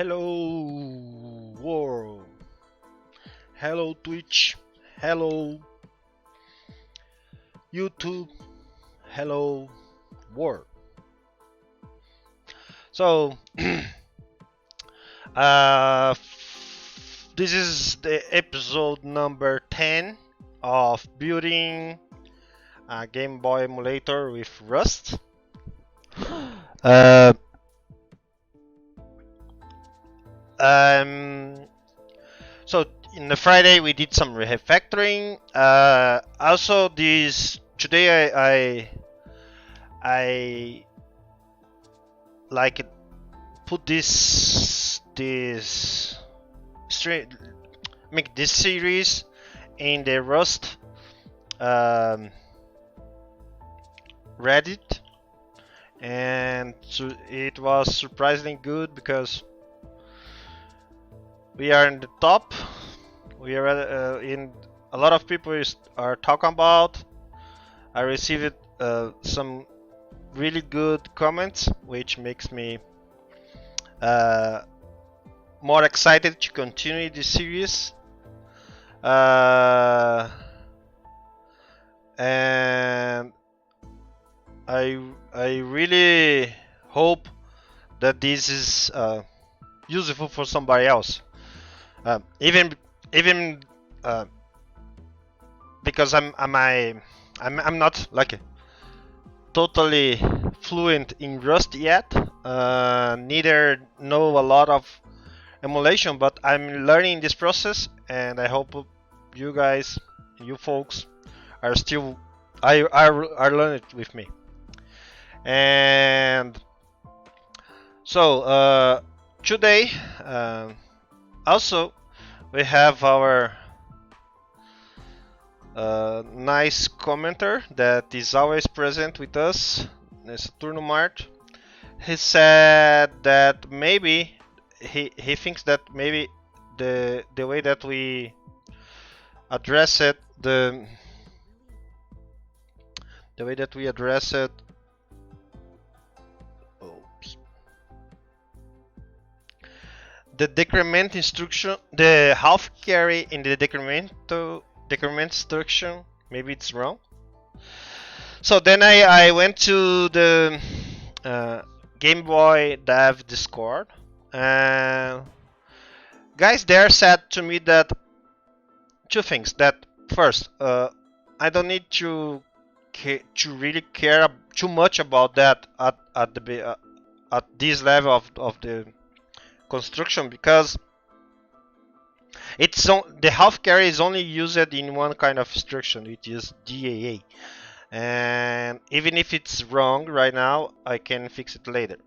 Hello world, hello Twitch, hello YouTube, hello world. So uh, this is the episode number 10 of building a Gameboy Emulator with Rust. Uh, so in the Friday we did some refactoring. Also this today I like put this make this series in the Rust Reddit, and so it was surprisingly good because we are in the top. We are in a lot of people are talking about. I received some really good comments, which makes me more excited to continue this series. And I really hope that this is useful for somebody else. Even because I'm not like totally fluent in Rust yet. Neither know a lot of emulation, but I'm learning this process, and I hope you guys, you folks, are still are learning it with me. And so today also we have our nice commenter that is always present with us, Saturno Mart. He said that maybe he thinks that maybe the way that we address it, the way that we address it, the decrement instruction, the half carry in the decrement instruction, maybe it's wrong. So then I went to the Game Boy Dev Discord, and guys there said to me that two things. That first, I don't need to really care too much about that at this level of the construction, because the half carry is only used in one kind of instruction, which is DAA. And even if it's wrong right now, I can fix it later.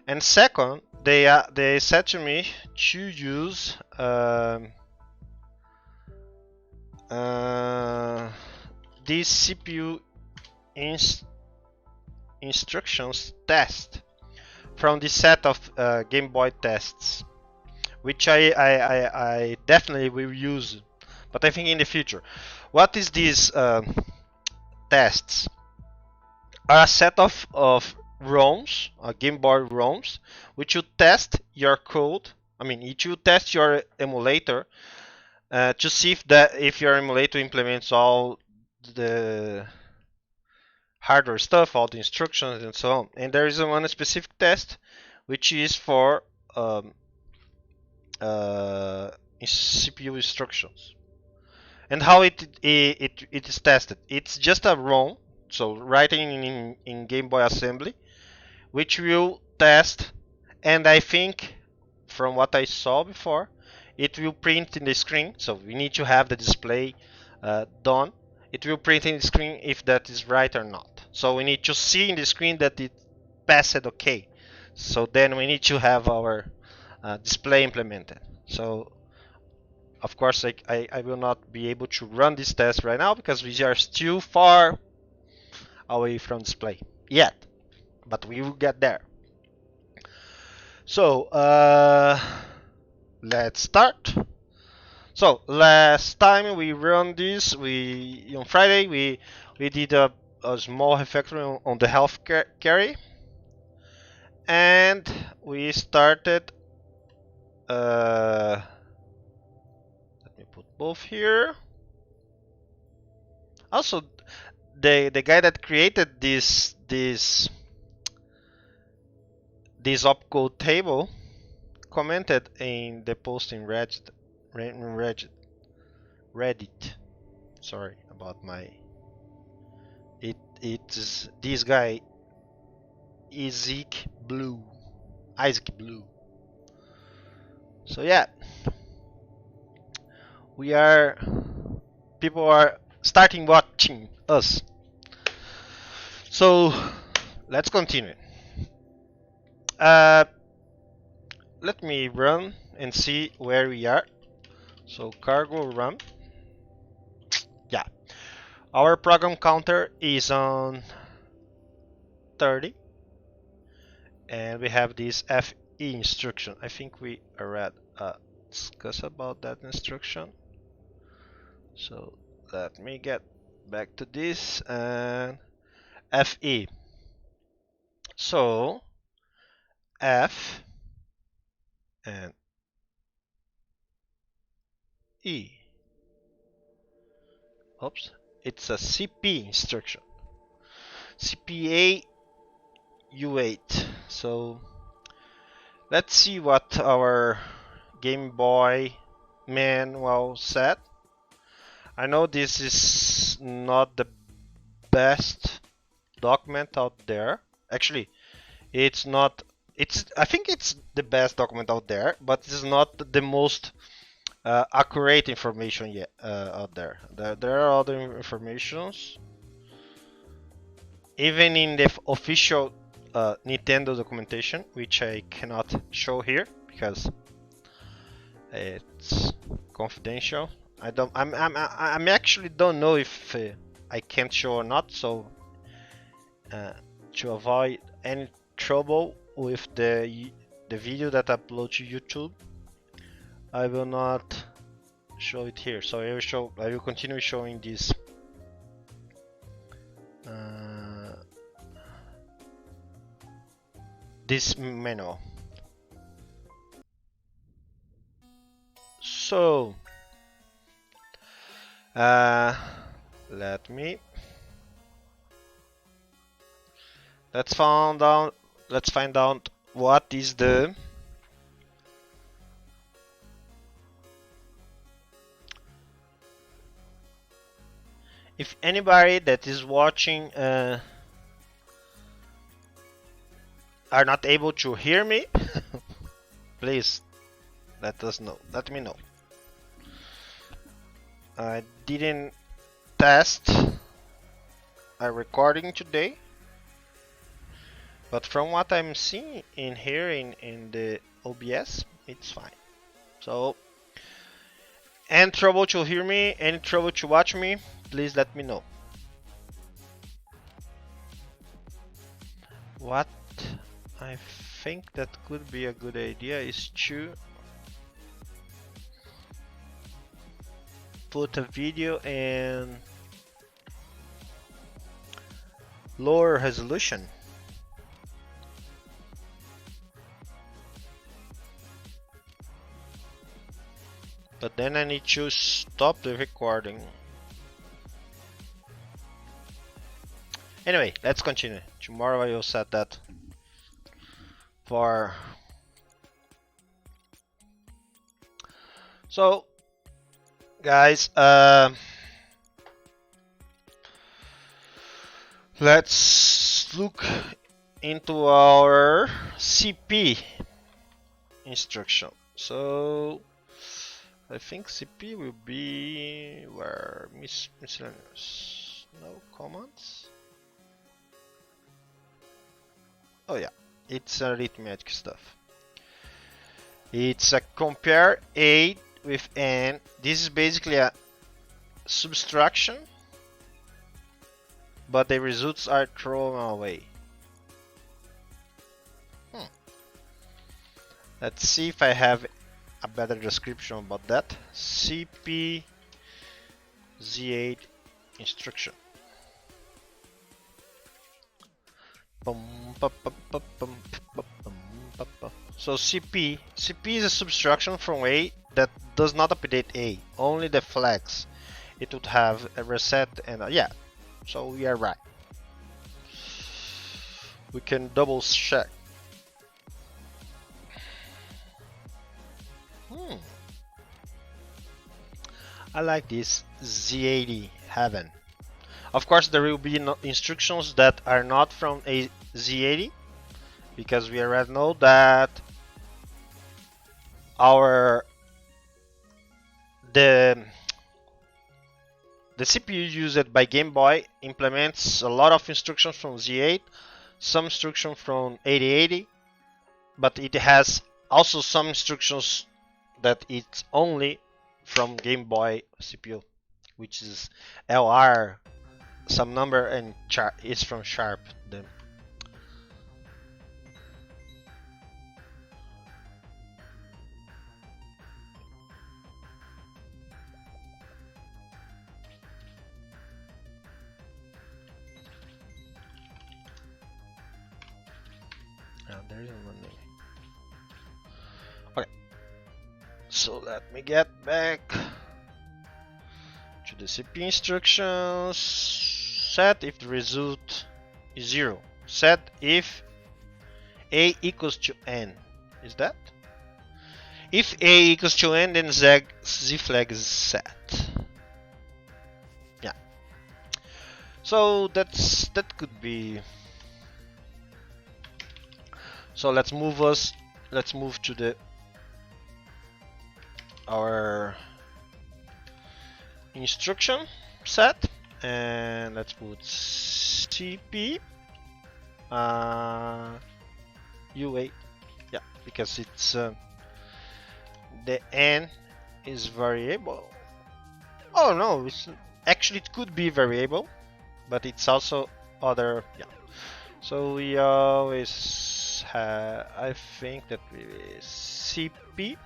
And second, they said to me to use this CPU instructions test from the set of Game Boy tests, which I definitely will use, but I think in the future. What is these tests? Are a set of ROMs, Game Boy ROMs, which you test your code. I mean, it will test your emulator to see if your emulator implements all the hardware stuff, all the instructions, and so on. And there is one specific test which is for CPU instructions. And how it is tested? It's just a ROM, so writing in Game Boy assembly, which will test, and I think from what I saw before, it will print in the screen. So we need to have the display done. It will print in the screen if that is right or not. So we need to see in the screen that it passed okay. So then we need to have our display implemented. So of course I will not be able to run this test right now because we are still far away from display yet, but we will get there. So let's start. So last time we run this, on Friday we did a small refactoring on the half carry, and we started let me put both here. Also, the guy that created this opcode table commented in the post in Reddit. Sorry about my. It's this guy, Isaac Blue. So yeah, people are starting watching us. So let's continue. Let me run and see where we are. So cargo run. Yeah, our program counter is on 30, and we have this FE instruction. I think we already discussed about that instruction. So let me get back to this and FE. So F and E. Oops, it's a CP instruction. CPA U8. So let's see what our Game Boy manual said. I know this is not the best document out there. Actually, it's not. I think it's the best document out there, but it's not the most accurate information yet out there. There are other informations, even in the official Nintendo documentation, which I cannot show here because it's confidential. I'm actually don't know if I can't show or not. So to avoid any trouble with the video that I upload to YouTube, I will not show it here. So I will continue showing this this manual. So let's find out what is the if anybody that is watching are not able to hear me, please let me know. I didn't test a recording today, but from what I'm seeing in here in the OBS, it's fine. So, any trouble to hear me, any trouble to watch me, please let me know. What I think that could be a good idea is to put a video in lower resolution. But then I need to stop the recording. Anyway, let's continue. Tomorrow I will set that for. So, guys, let's look into our CP instruction. So I think CP will be where miscellaneous. No comments. Oh yeah, it's arithmetic stuff. It's a compare A with N. This is basically a subtraction, but the results are thrown away. Let's see if I have a better description about that. CP Z8 instruction. So CP is a subtraction from A that does not update A, only the flags. It would have a reset and yeah, so we are right. We can double check. I like this Z80 heaven. Of course, there will be no instructions that are not from a Z80, because we already know that the CPU used by Game Boy implements a lot of instructions from Z8, some instructions from 8080, but it has also some instructions that it's only from Game Boy CPU, which is LR, some number, and is from Sharp. There is one name. Okay, so let me get back to the CPU instructions. Set if the result is 0. Set if A equals to N. Is that? If A equals to N, then Z flag is set. Yeah. So that could be. So let's move to our instruction set, and let's put CP UA, yeah, because it's the N is variable. Oh no, actually it could be variable, but it's also other, yeah. So we always have, I think that we CP.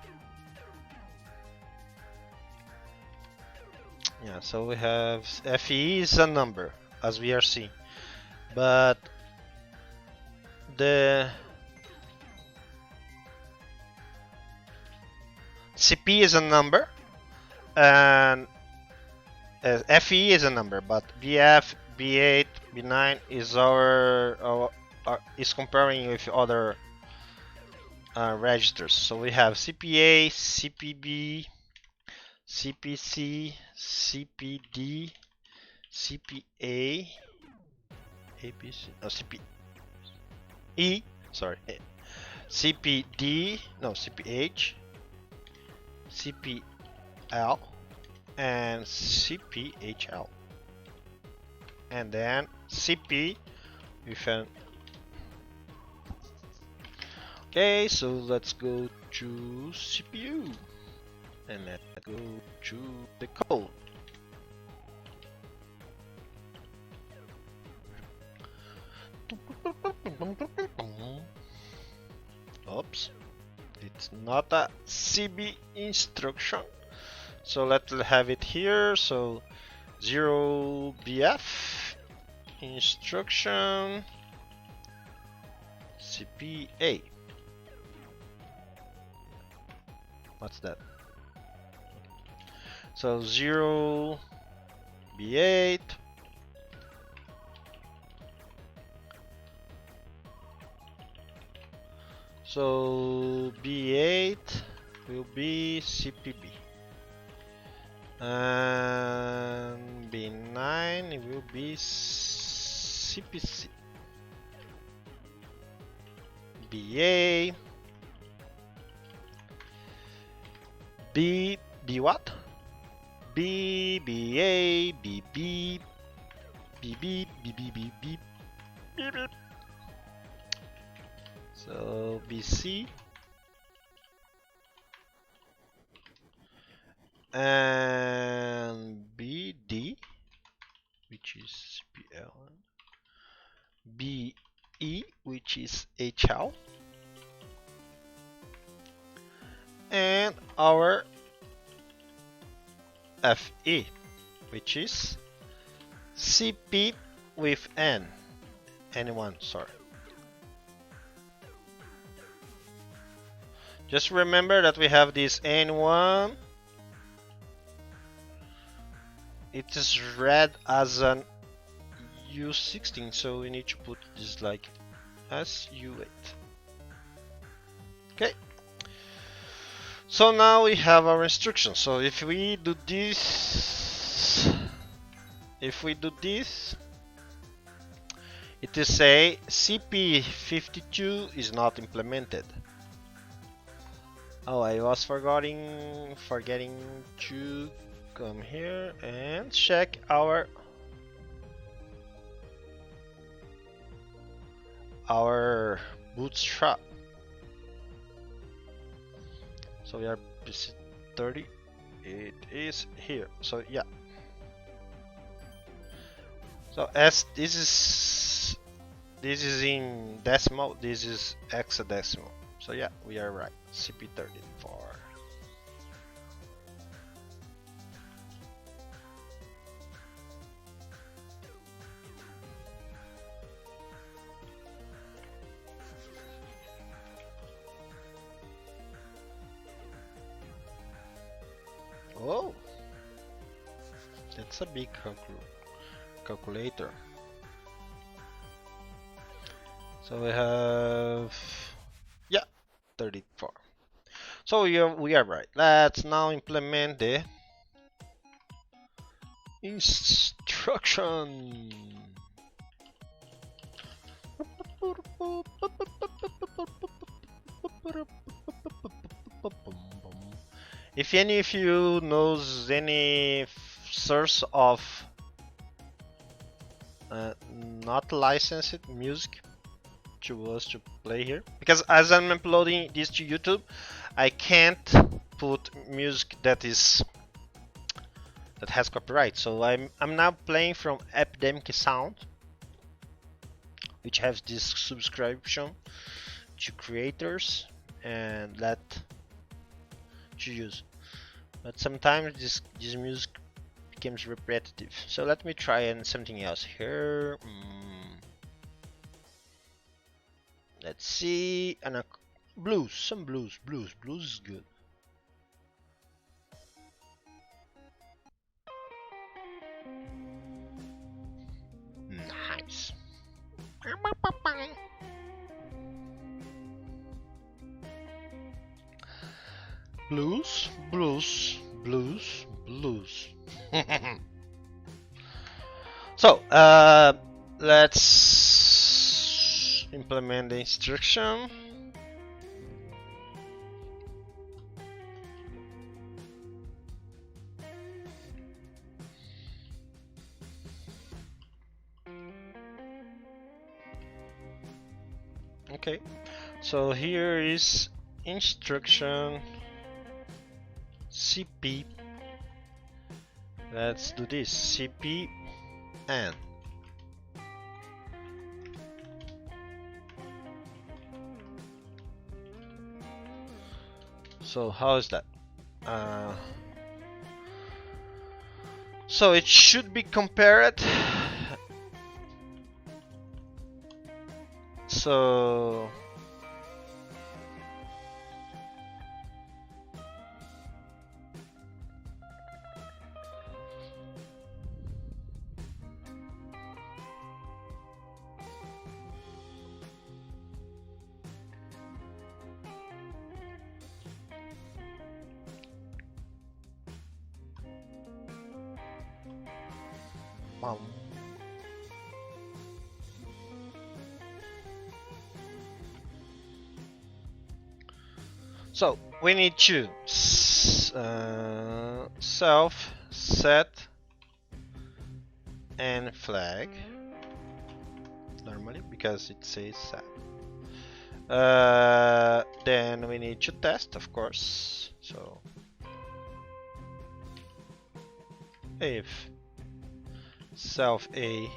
Yeah, so we have FE is a number, as we are seeing, but the CP is a number and FE is a number, but BF, B8, B9 is is comparing with other registers. So we have CPA, CPB, CPC, CPD, CPA, ABC, no, CPE, sorry, CPD, no, CPH, CPL, and CPHL, and then CP with an. Okay, so let's go to CPU and let's go to the code. Oops, it's not a CB instruction, so let's have it here. So 0BF instruction CPA. What's that? So 0B8 so B8 will be CPB and B9 will be CPC. BA B what? B A B B B B B B B B B B. So BC and BD, which is CPL, BE, which is HL, and our FE, which is CP with N, anyone, sorry. Just remember that we have this N1. It is read as an U16, so we need to put this like as U8. Okay. So now we have our instructions. So if we do this, it is say CP52 is not implemented. Oh, I was forgetting to come here and check our bootstrap. So we are PC 30. It is here. So yeah. So as this is in decimal, this is hexadecimal. So yeah, we are right. CP34. Oh, that's a big calculator. So we have, yeah, 34. So we are right. Let's now implement the instruction. If any of you knows any source of not licensed music to us to play here, because as I'm uploading this to YouTube, I can't put music that has copyright. So I'm now playing from Epidemic Sound, which has this subscription to creators and that to use. But sometimes this music becomes repetitive. So let me try something else here. Let's see, and some blues is good. Nice. Blues. So let's implement the instruction. Okay, so here is instruction CP. Let's do this. CP and so how is that? So it should be compared. So so we need to self set and flag normally because it says set. Then we need to test, of course. So if self a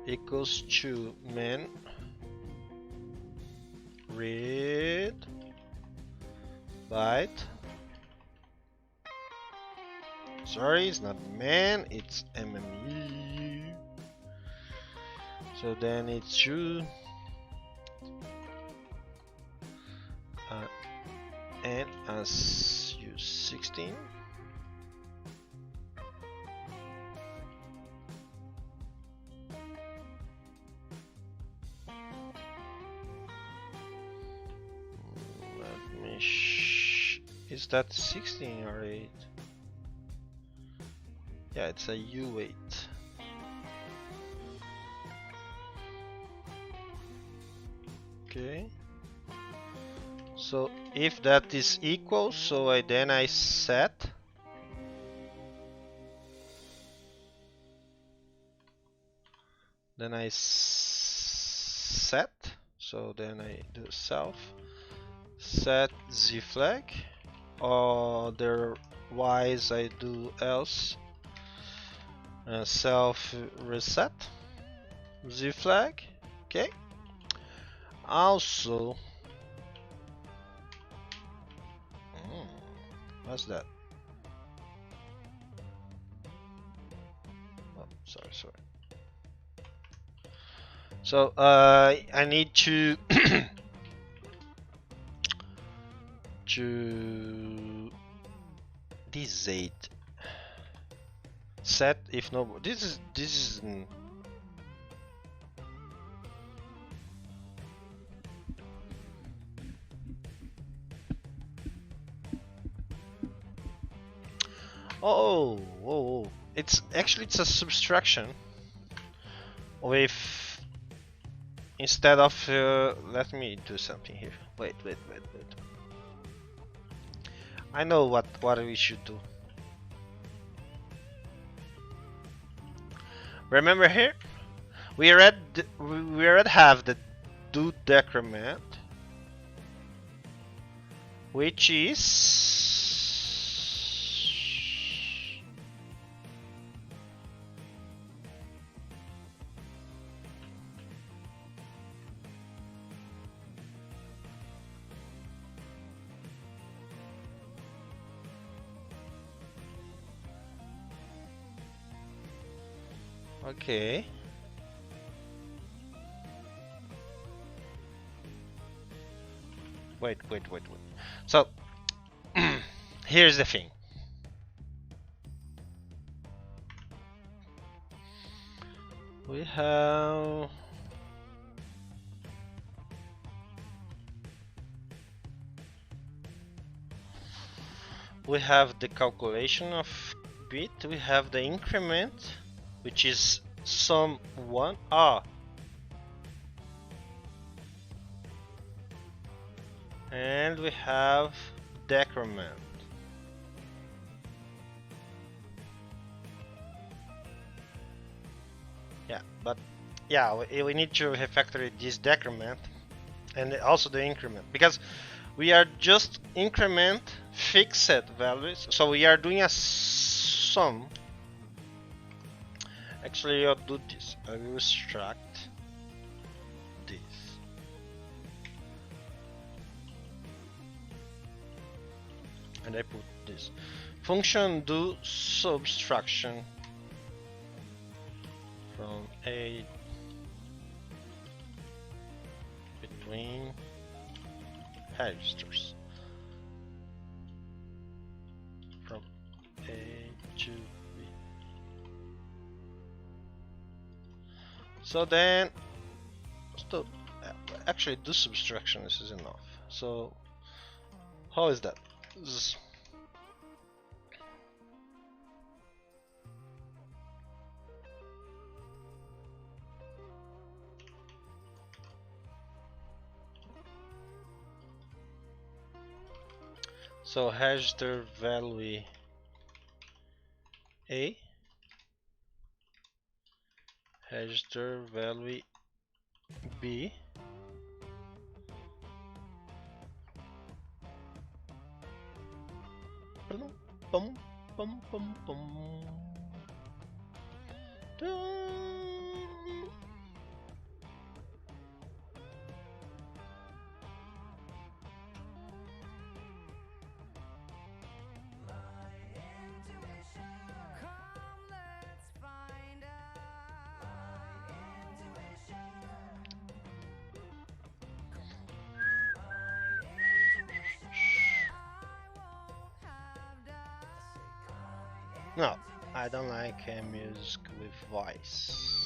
equals to min read byte. Sorry, it's not man, it's MME. So then it's true. and as use 16. Let me is that 16 or 8? Yeah, it's a U8. Okay. So if that is equal, so I set so then I do self set z flag, otherwise I do else self reset z flag. Okay. Also, what's that? Oh, sorry. So I need to this 8 set if no, this is oh, it's a subtraction with instead of let me do something here. Wait. I know what we should do. Remember here, we already have the do decrement, which is okay. Wait. So here's the thing. We have the calculation of bit, we have the increment, which is sum 1. And we have decrement. Yeah, but yeah, we need to refactor this decrement and also the increment, because we are just increment fixed values, so we are doing a sum. Actually, I'll do this. I will extract this. And I put this. Function do subtraction from a between registers from A to B. So then, actually do subtraction, this is enough. So how is that? So register value A, register value B, bum. No, I don't like music with voice.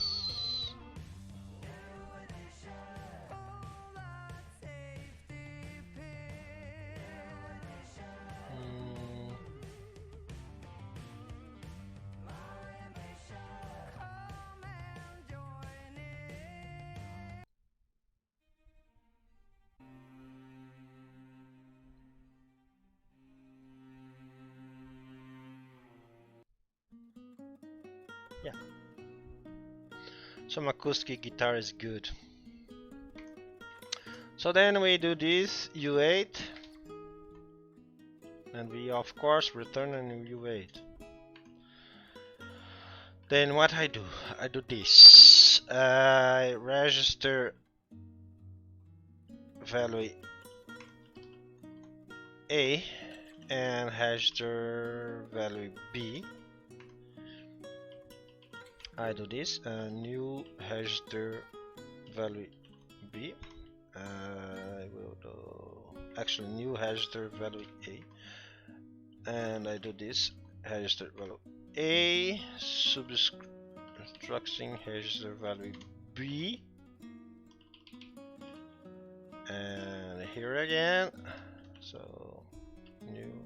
Yeah. Some acoustic guitar is good. So then we do this U8, and we of course return a new U8. Then what I do this. I register value A and register value B. I do this, a new register value B. I will do actually new register value A, and I do this register value A subtraction register value B, and here again. So new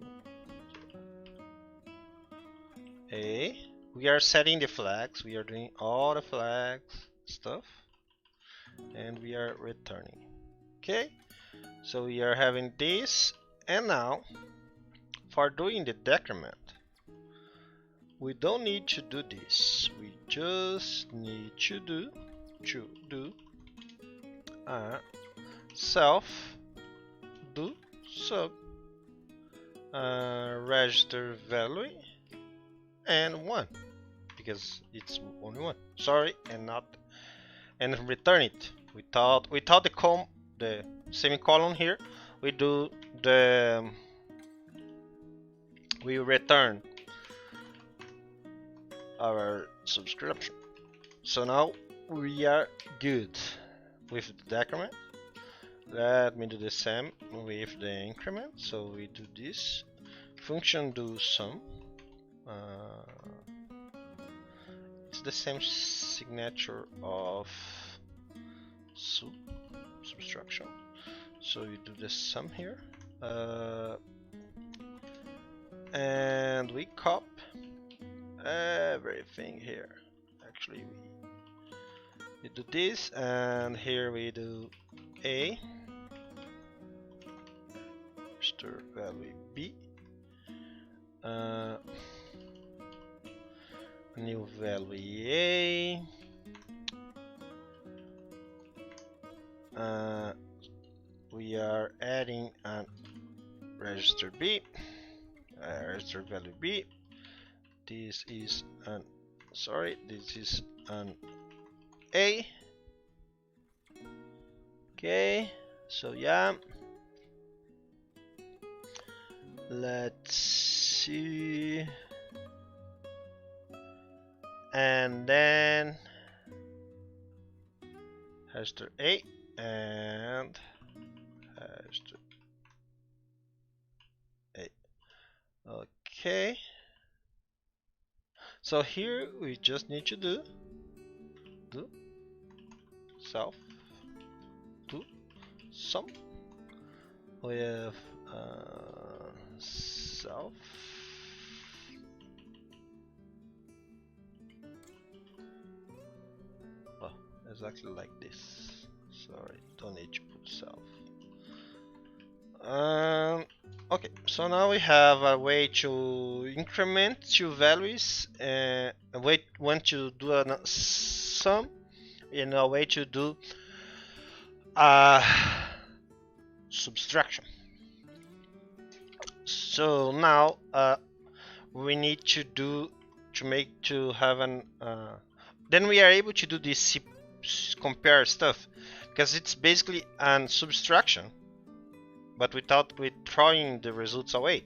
A. We are setting the flags. We are doing all the flags stuff, and we are returning. Okay, so we are having this, and now for doing the decrement, we don't need to do this. We just need to do a self do sub register value and 1, because it's only 1. Sorry, and not, and return it without the semicolon here. We do the we return our subscription. So now we are good with the decrement. Let me do the same with the increment. So we do this function do sum. It's the same signature of subtraction. So you do the sum here, and we copy everything here. Actually, we do this, and here we do A register value B, new value A, we are adding a register B, register value B. This is an this is an A. Okay, so yeah, let's see, and then register A and register A. Okay, so here we just need to do self do sum with self exactly like this. Sorry, don't need to put self. Okay, so now we have a way to increment two values, a way when to do a sum, and a way to do subtraction. So now we need to have an then we are able to do this compare stuff, because it's basically an subtraction, but without throwing the results away.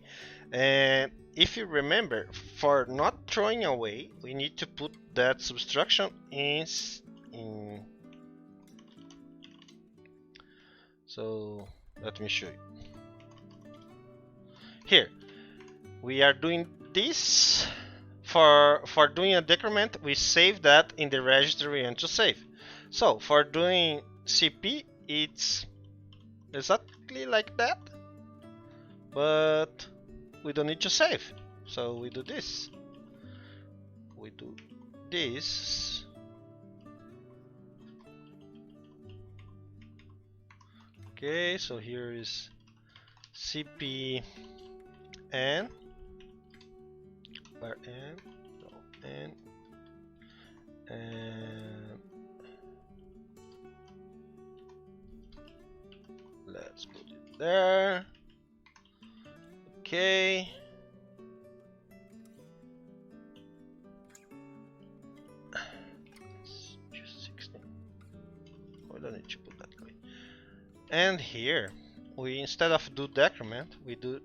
And if you remember, for not throwing away, we need to put that subtraction in. So let me show you. Here we are doing this for doing a decrement, we save that in the registry we want to save. So for doing CP, it's exactly like that, but we don't need to save. So we do this. We do this. Okay, so here is CP n, where n, no, n, and let's put it there. Okay. Just 16. We don't need to put that way. And here, we instead of do decrement, we do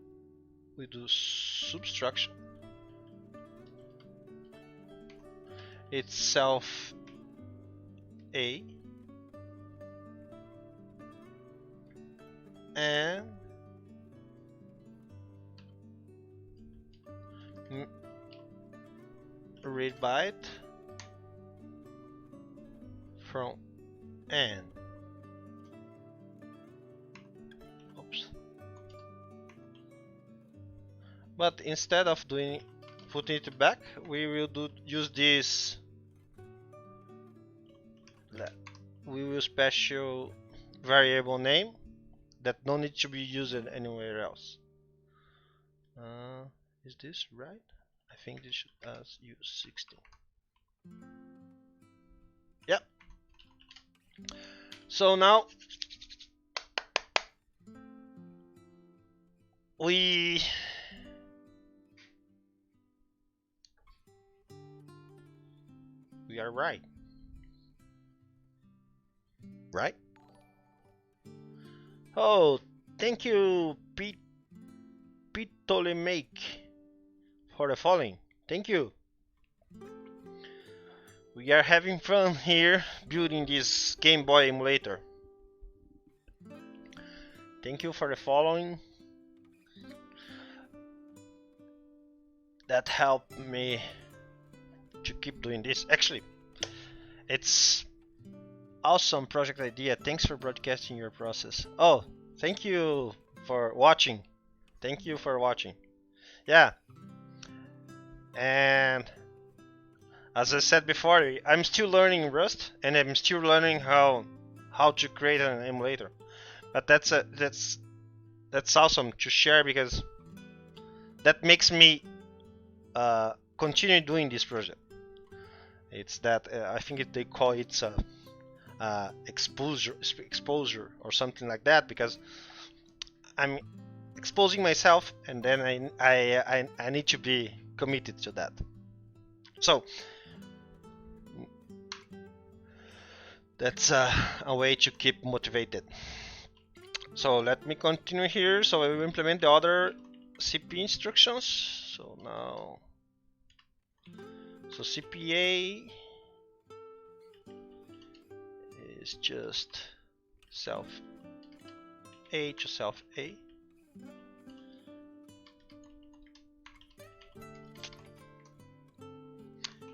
subtraction. It's self A and read byte from n. Oops. But instead of putting it back, we will use this. We will special variable name that no need to be used anywhere else. Is this right? I think this should use 16. Yep. So now we are right. Right? Oh, thank you, Ptolemaic, for the following. Thank you. We are having fun here building this Game Boy emulator. Thank you for the following. That helped me to keep doing this. Actually, it's awesome project idea. Thanks for broadcasting your process. Oh, thank you for watching. Thank you for watching. Yeah. And as I said before, I'm still learning Rust, and I'm still learning how to create an emulator. But that's awesome to share, because that makes me continue doing this project. It's that I think they call it exposure or something like that, because I'm exposing myself, and then I need to be committed to that. So that's a way to keep motivated. So let me continue here. So I will implement the other CP instructions. So now, so CPA is just self A to self A.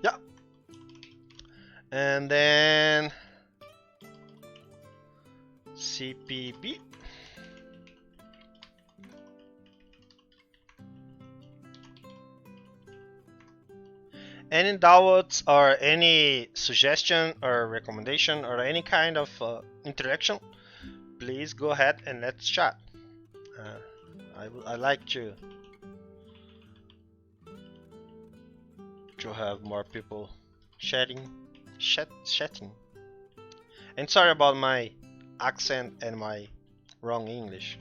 Yeah. And then CPB. Any doubts or any suggestion or recommendation or any kind of interaction, please go ahead and let's chat. I like to have more people chatting. And sorry about my accent and my wrong English.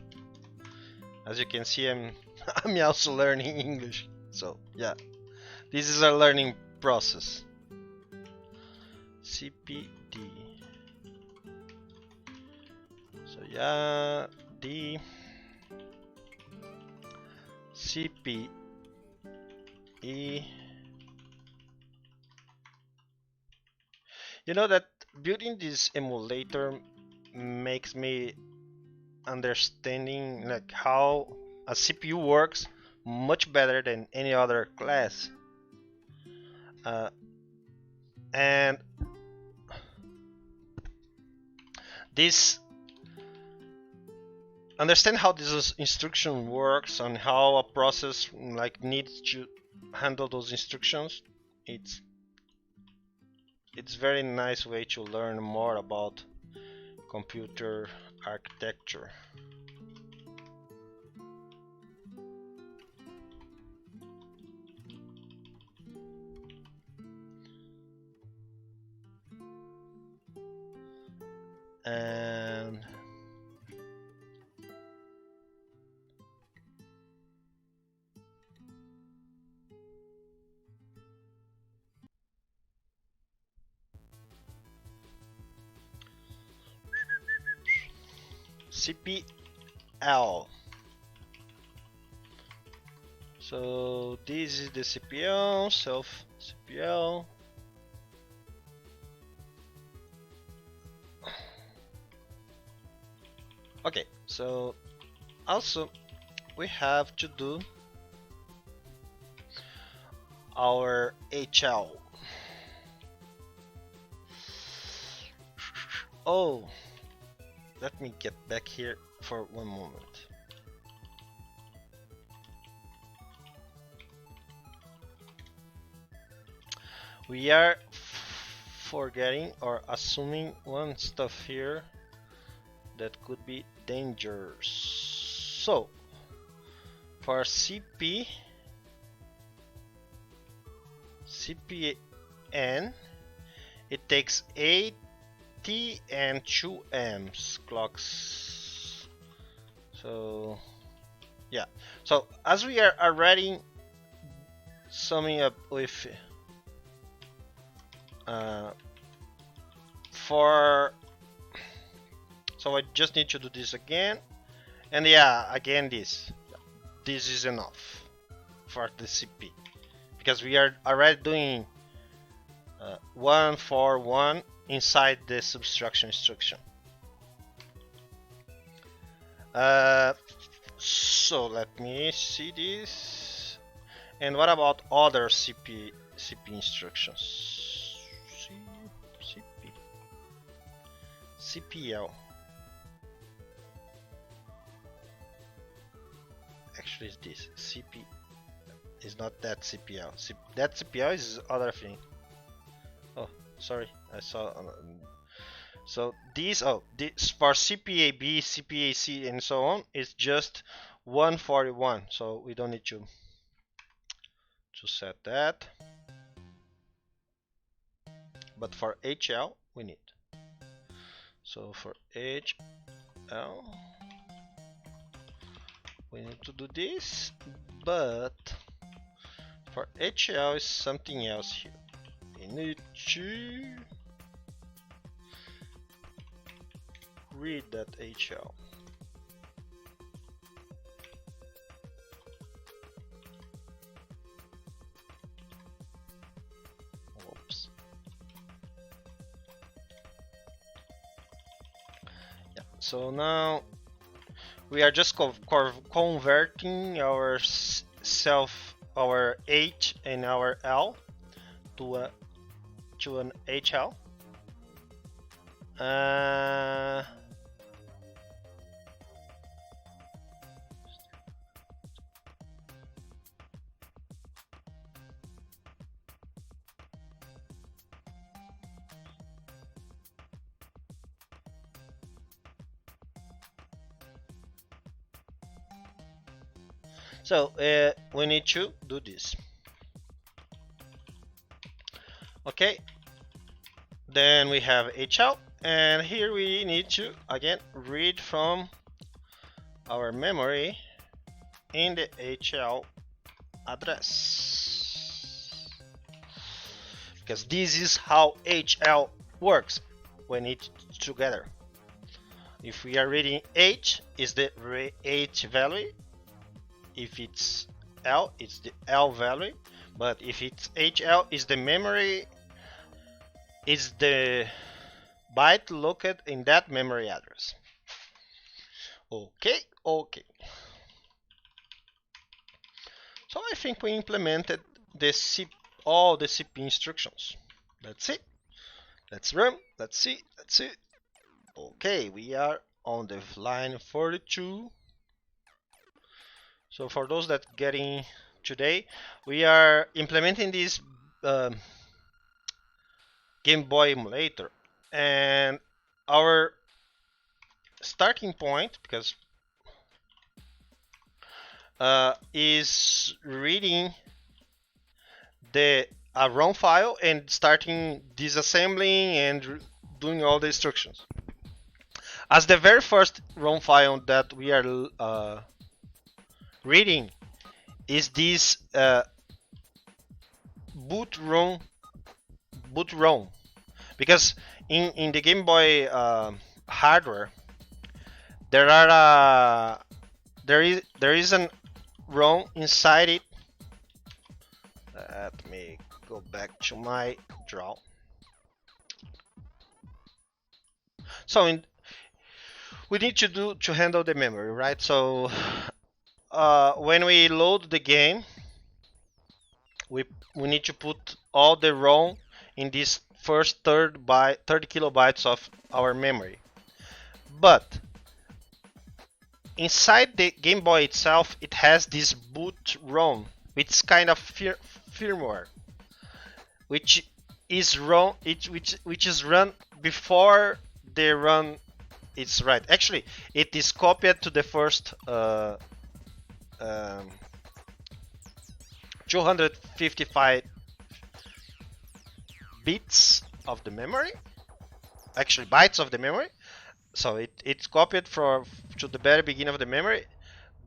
As you can see, I'm also learning English. So yeah, this is a learning process. CPD. So yeah, D. CPE. You know that building this emulator makes me understanding like how a CPU works much better than any other class. And this understand how this instruction works and how a process like needs to handle those instructions. It's very nice way to learn more about computer architecture. And CPL. So this is the CPL, self CPL. Okay, so also we have to do our HL. Oh, let me get back here for one moment. We are forgetting or assuming one stuff here that could be dangerous. So for CPN, it takes 80 and 2 amps clocks. So yeah, so as we are already summing up with so I just need to do this again, and yeah, again this is enough for the CP because we are already doing 1 for 1 inside the subtraction instruction. So let me see this. And what about other CP instructions? CPL. Actually, it's this CP is not that CPL. That CPL is other thing. Oh, sorry, I saw. So these this for CPAB, CPAC, and so on is just 141. So we don't need to set that. But for HL we need. So for HL we need to do this, but for HL is something else here. We need to read that HL. Whoops. Yeah. So now we are just converting our our H and our L to an HL. So we need to do this. Okay, then we have HL, and here we need to again read from our memory in the HL address, because this is how HL works when it's together. If we are reading H, is the H value. If it's L, it's the L value. But if it's HL, is the memory, is the byte located in that memory address. Okay. So I think we implemented the all the CPU instructions. Let's see. Let's run. Let's see. Let's see. Okay, we are on the line 42. So for those that getting today, we are implementing this Gameboy Emulator, and our starting point, because is reading the ROM file and starting disassembling and doing all the instructions. As the very first ROM file that we are reading is this boot ROM, because in the Game Boy hardware there is an ROM inside it. Let me go back to my draw. So we need to handle the memory, right? So when we load the game, we need to put all the ROM in this first 30 kilobytes of our memory. But inside the Game Boy itself, it has this boot ROM, which is kind of firmware, which is run before the run is right. Actually, it is copied to the first 255 bits of the memory, actually bytes of the memory. So it's copied to the very beginning of the memory.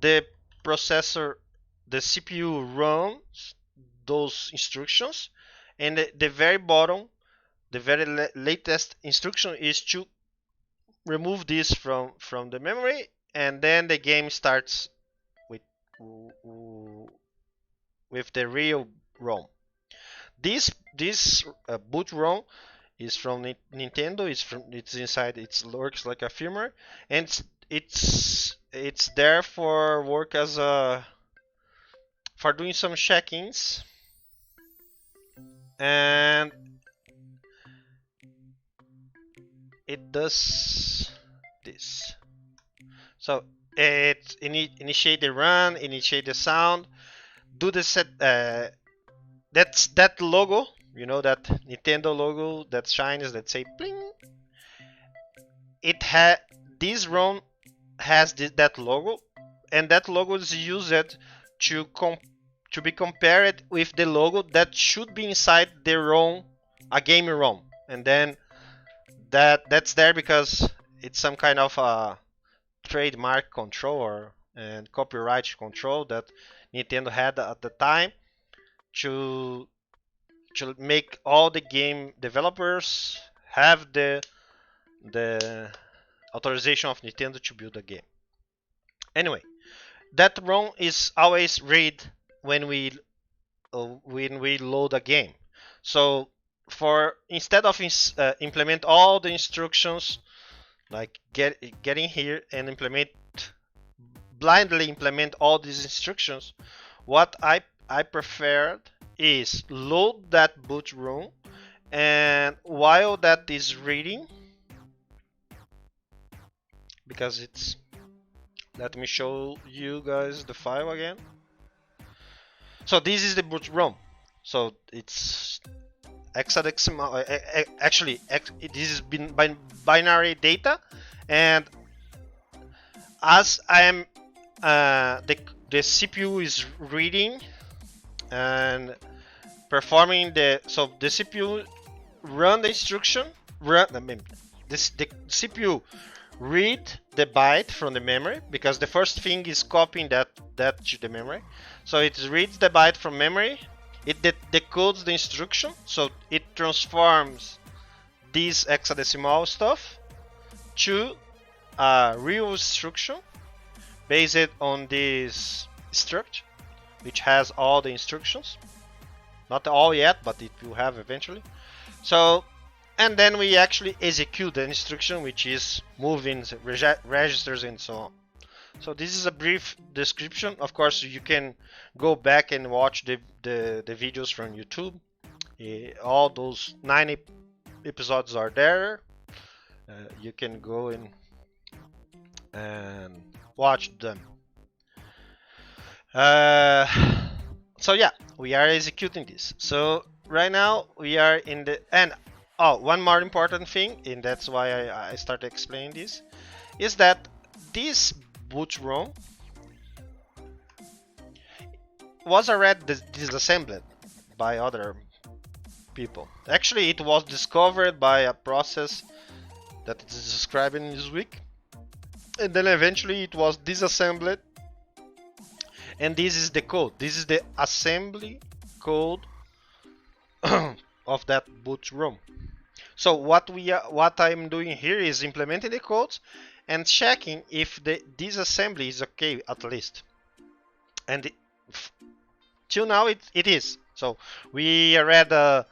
The processor, the CPU runs those instructions, and the very bottom, the very latest instruction is to remove this from the memory, and then the game starts with the real ROM. This boot ROM is from Nintendo. It's inside. It works like a firmware, and it's there for work as for doing some check-ins, and it does this. So it initiate the run, initiate the sound, do the set. That's that logo, you know, that Nintendo logo that shines, that say bling. This ROM has that logo, and that logo is used to be compared with the logo that should be inside the ROM, a game ROM, and then that's there because it's some kind of a trademark control and copyright control that Nintendo had at the time to make all the game developers have the authorization of Nintendo to build a game. Anyway, that ROM is always read when we load a game. So instead of implement all the instructions, like getting here and blindly implement all these instructions, what I preferred is load that boot ROM, and while that is reading, because it's, let me show you guys the file again. So this is the boot ROM. So it's hexadecimal. Actually, this is binary data, and as I am the CPU is reading and performing the CPU run the instruction. The CPU read the byte from the memory, because the first thing is copying that to the memory. So it reads the byte from memory, it decodes the instruction, so it transforms this hexadecimal stuff to a real instruction based on this struct, which has all the instructions. Not all yet, but it will have eventually. So, and then we actually execute the instruction, which is moving registers and so on. So this is a brief description. Of course, you can go back and watch the videos from YouTube All those 90 episodes are there. You can go in and watch them. So yeah, we are executing this. So right now we are in the and oh, one more important thing, and that's why I started explaining this, is that this boot ROM was already disassembled by other people. Actually, it was discovered by a process that is described in this week, and then eventually it was disassembled. And this is the code. This is the assembly code of that boot ROM. So what I'm doing here is implementing the codes and checking if the disassembly is okay at least. And till now it is. So we already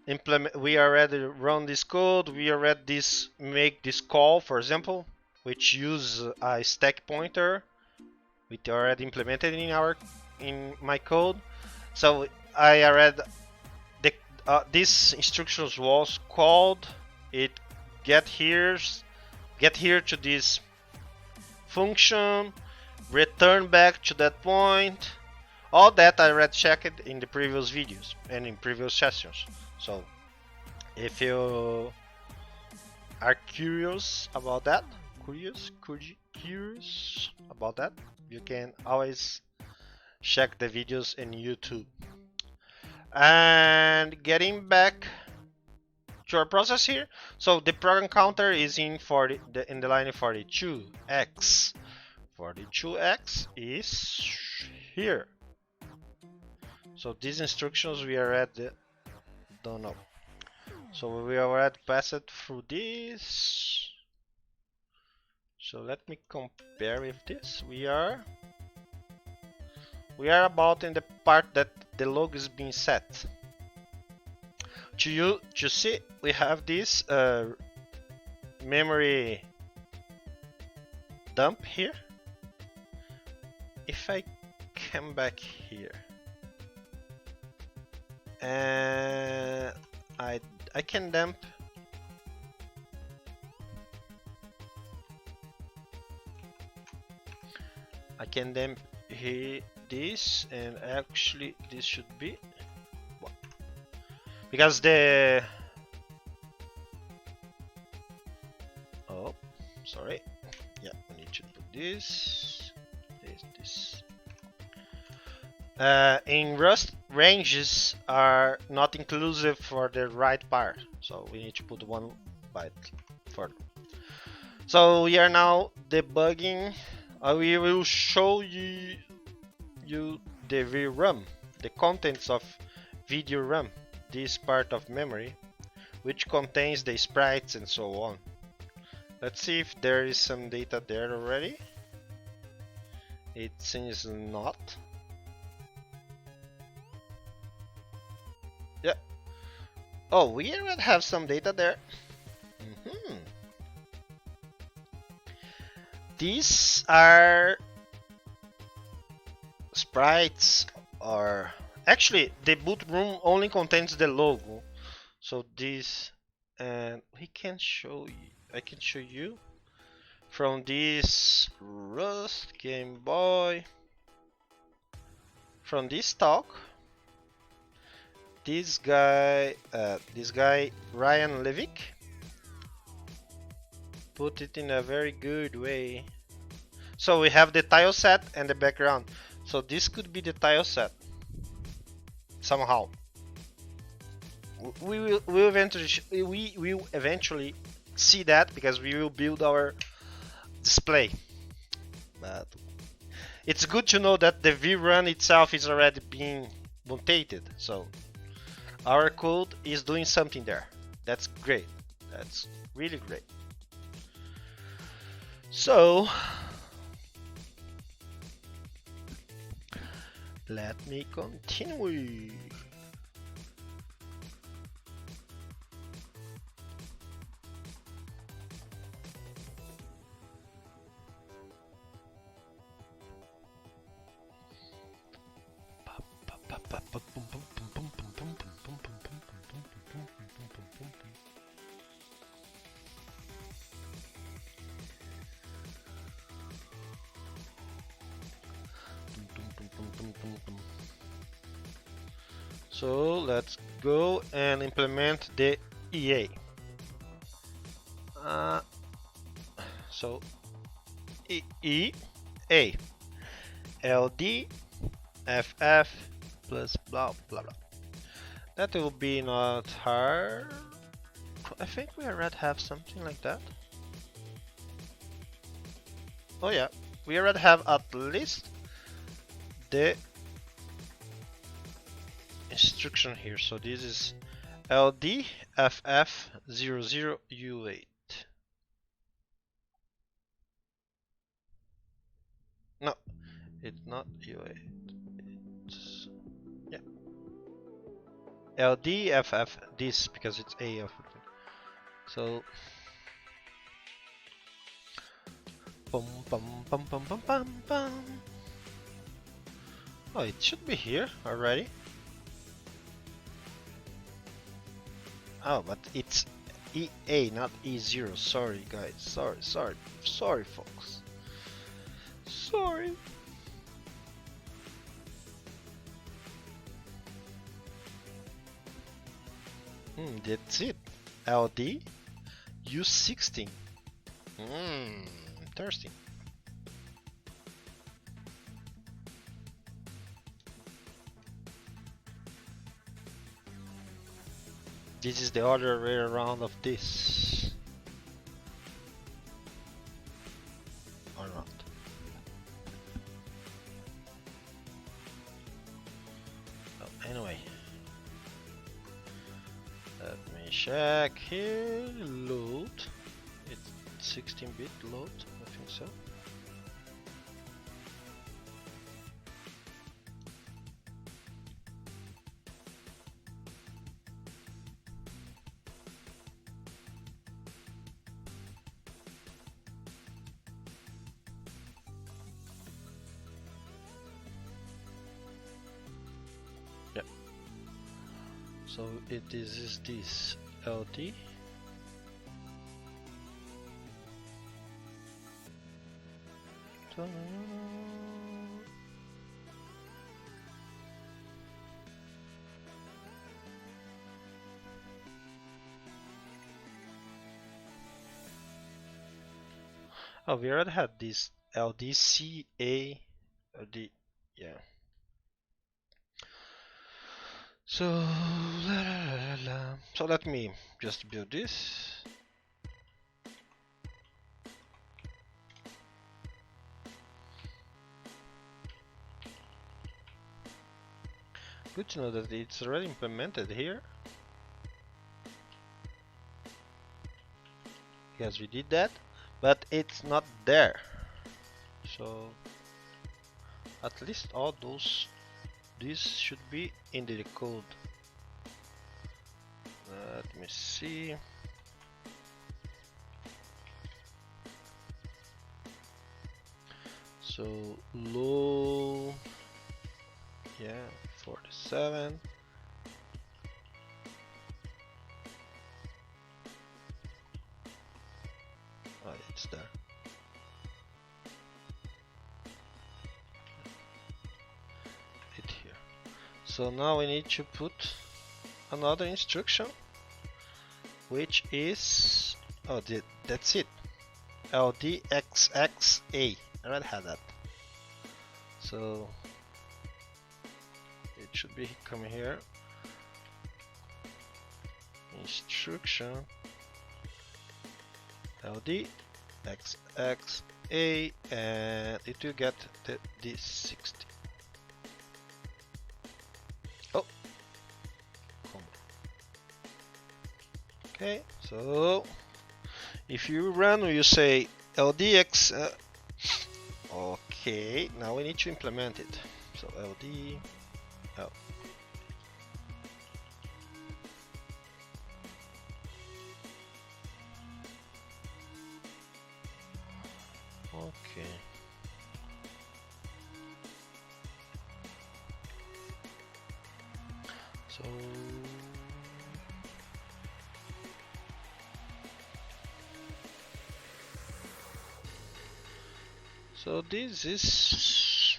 run this code. We already make this call, for example, which use a stack pointer. We already implemented in my code. So I already this instructions was called. It get here to this function, return back to that point. All that I already checked in the previous videos and in previous sessions. So if you are curious about that, curious about that, you can always check the videos in YouTube. And getting back to our process here, so the program counter is in the line 42x. 42x is here. So these instructions we already don't know. So we already passed through this. So let me compare with this. We are about in the part that the log is being set. To see, we have this memory dump here. If I come back here and I can dump here this, and actually this should be because the sorry, yeah, we need to put this. In Rust, ranges are not inclusive for the right part, so we need to put one byte further. So we are now debugging. We will show you the VRAM, the contents of video RAM, this part of memory, which contains the sprites and so on. Let's see if there is some data there already. It seems not. Yeah. Oh, we already have some data there. These are sprites, or actually the boot ROM only contains the logo. So this, and I can show you from this Rust Game Boy, from this talk. This guy Ryan Levick put it in a very good way. So we have the tile set and the background. So this could be the tile set somehow. We will eventually see that because we will build our display. But it's good to know that the VRAM itself is already being mutated. So our code is doing something there. That's great. That's really great. So let me continue. So let's go and implement the EA. So EA LD FF plus blah blah blah. That will be not hard. I think we already have something like that. Oh yeah, we already have at least the instruction here. So this is LDFF00U8. No, it's not U8. It's, yeah, LDFF this because it's A of. So pum pum pum pum pum pum pum. Oh, it should be here already. Oh, but it's EA, not E0. Sorry, guys. Sorry, folks. Sorry. That's it. LD U16. Interesting. This is the other way around of this. Or not. Oh, anyway. Let me check here. Load. It's 16-bit load. I think so. So it is this LD. Oh, we already had this LDCA, LD, yeah. So, so let me just build this. Good to know that it's already implemented here. Yes, we did that, but it's not there. So, at least all these should be in the code. Let me see. So low, yeah, 47. Oh, it's there. It here. So now we need to put another instruction, which is that's it. LDXXA. I already had that. So it should be coming here. Instruction LDXXA, and it will get the D60. Oh, come on. Okay, so if you run, you say LDX. Okay, now we need to implement it. So LD. Oh. Okay. So this is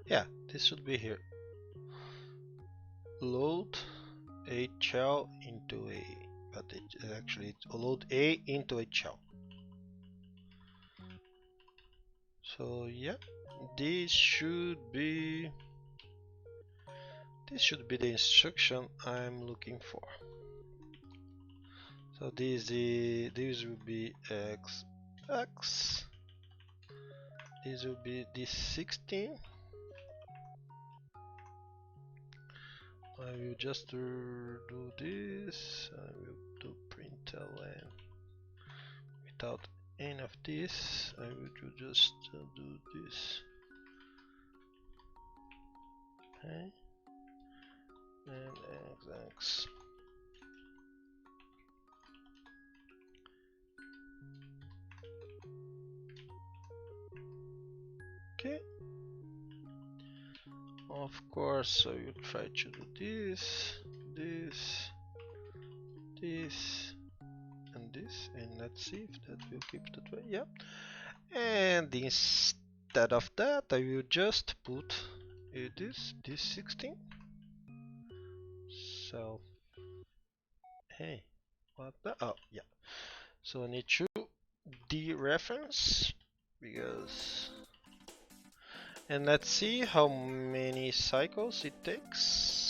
Yeah, this should be here. Load a shell into a, but it actually load a into a shell. So yeah, this should be the instruction I'm looking for. So this will be x. This will be this 16. I will just do this. I will do println without any of this. I will just do this. Okay. And x. Okay. Of course, I will try to do this, this, and this, and let's see if that will keep that way. Yeah. And instead of that, I will just put this 16. So, hey, what the? Oh, yeah. So I need to dereference because, and let's see how many cycles it takes.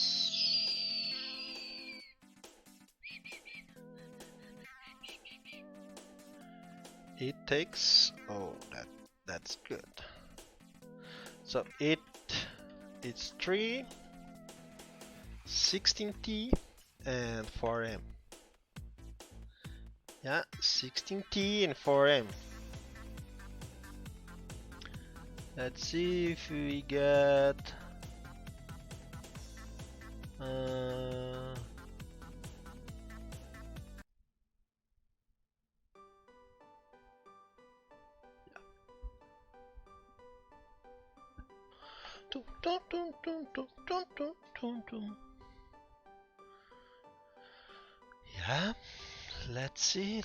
It takes, oh, that's good. So it's 3, 16t, and 4m. Yeah, 16t and 4m. Let's see if we get yeah, let's see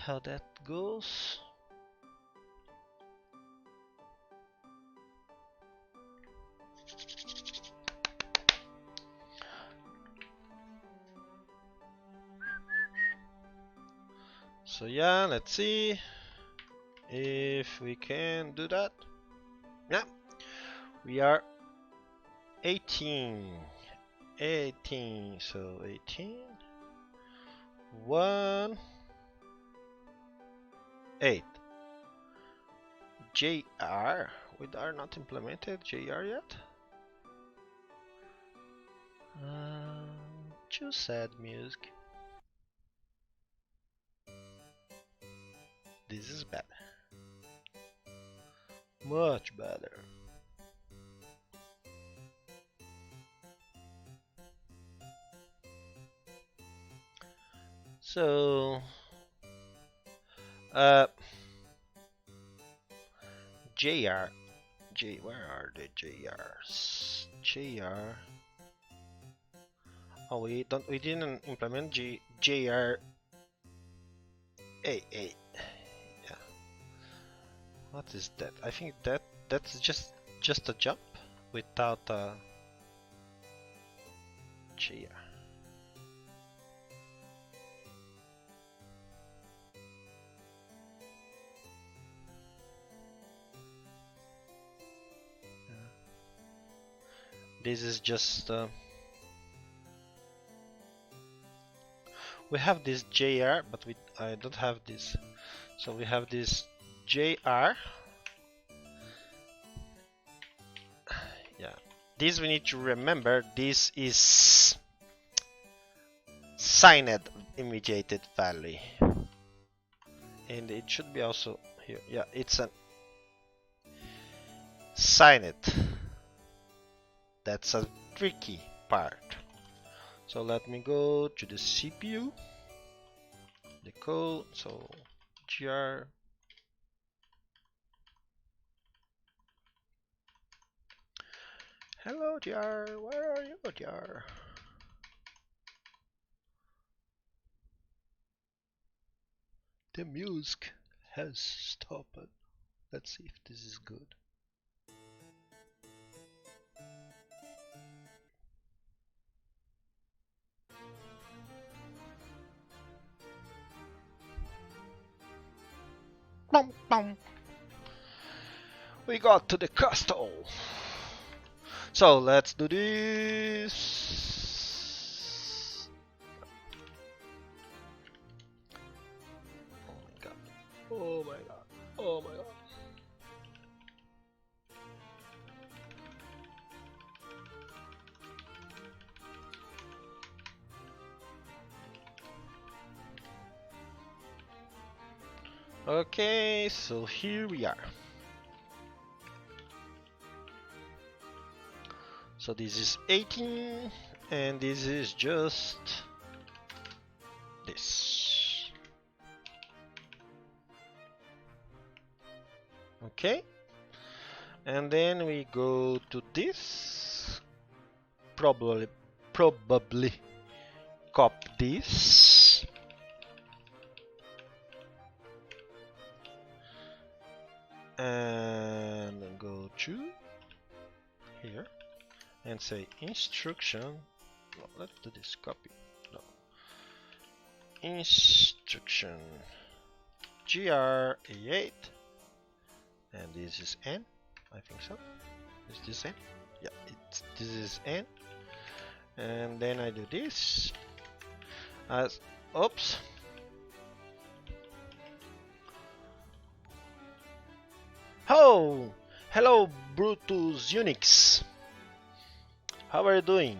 how that goes. So yeah, let's see if we can do that. Yeah, we are 18, so 18, 1, 8. JR, we are not implemented JR yet. Too sad music. This is better. Much better. So, JR, where are the JRs? JR. Oh, we didn't implement JR. A. Yeah. What is that? I think that's just a jump without a JR. This is just we have this JR, but I don't have this. So we have this JR. Yeah. This we need to remember. This is signed immediate value, and it should be also here. Yeah, it's a signed. That's a tricky part. So let me go to the CPU, the code, so gr. Hello gr, where are you gr? The music has stopped. Let's see if this is good. Bum, bum. We got to the castle. So let's do this. Oh my god. Oh my god. Oh my god. Okay, so here we are. So this is 18 and this is just this. Okay, and then we go to this, probably copy this, and go to here and say instruction. No, let's do this copy. No, instruction GR8, and this is N. I think so. Is this N? Yeah, this is N. And then I do this as oops. Oh, hello Brutus Unix. How are you doing?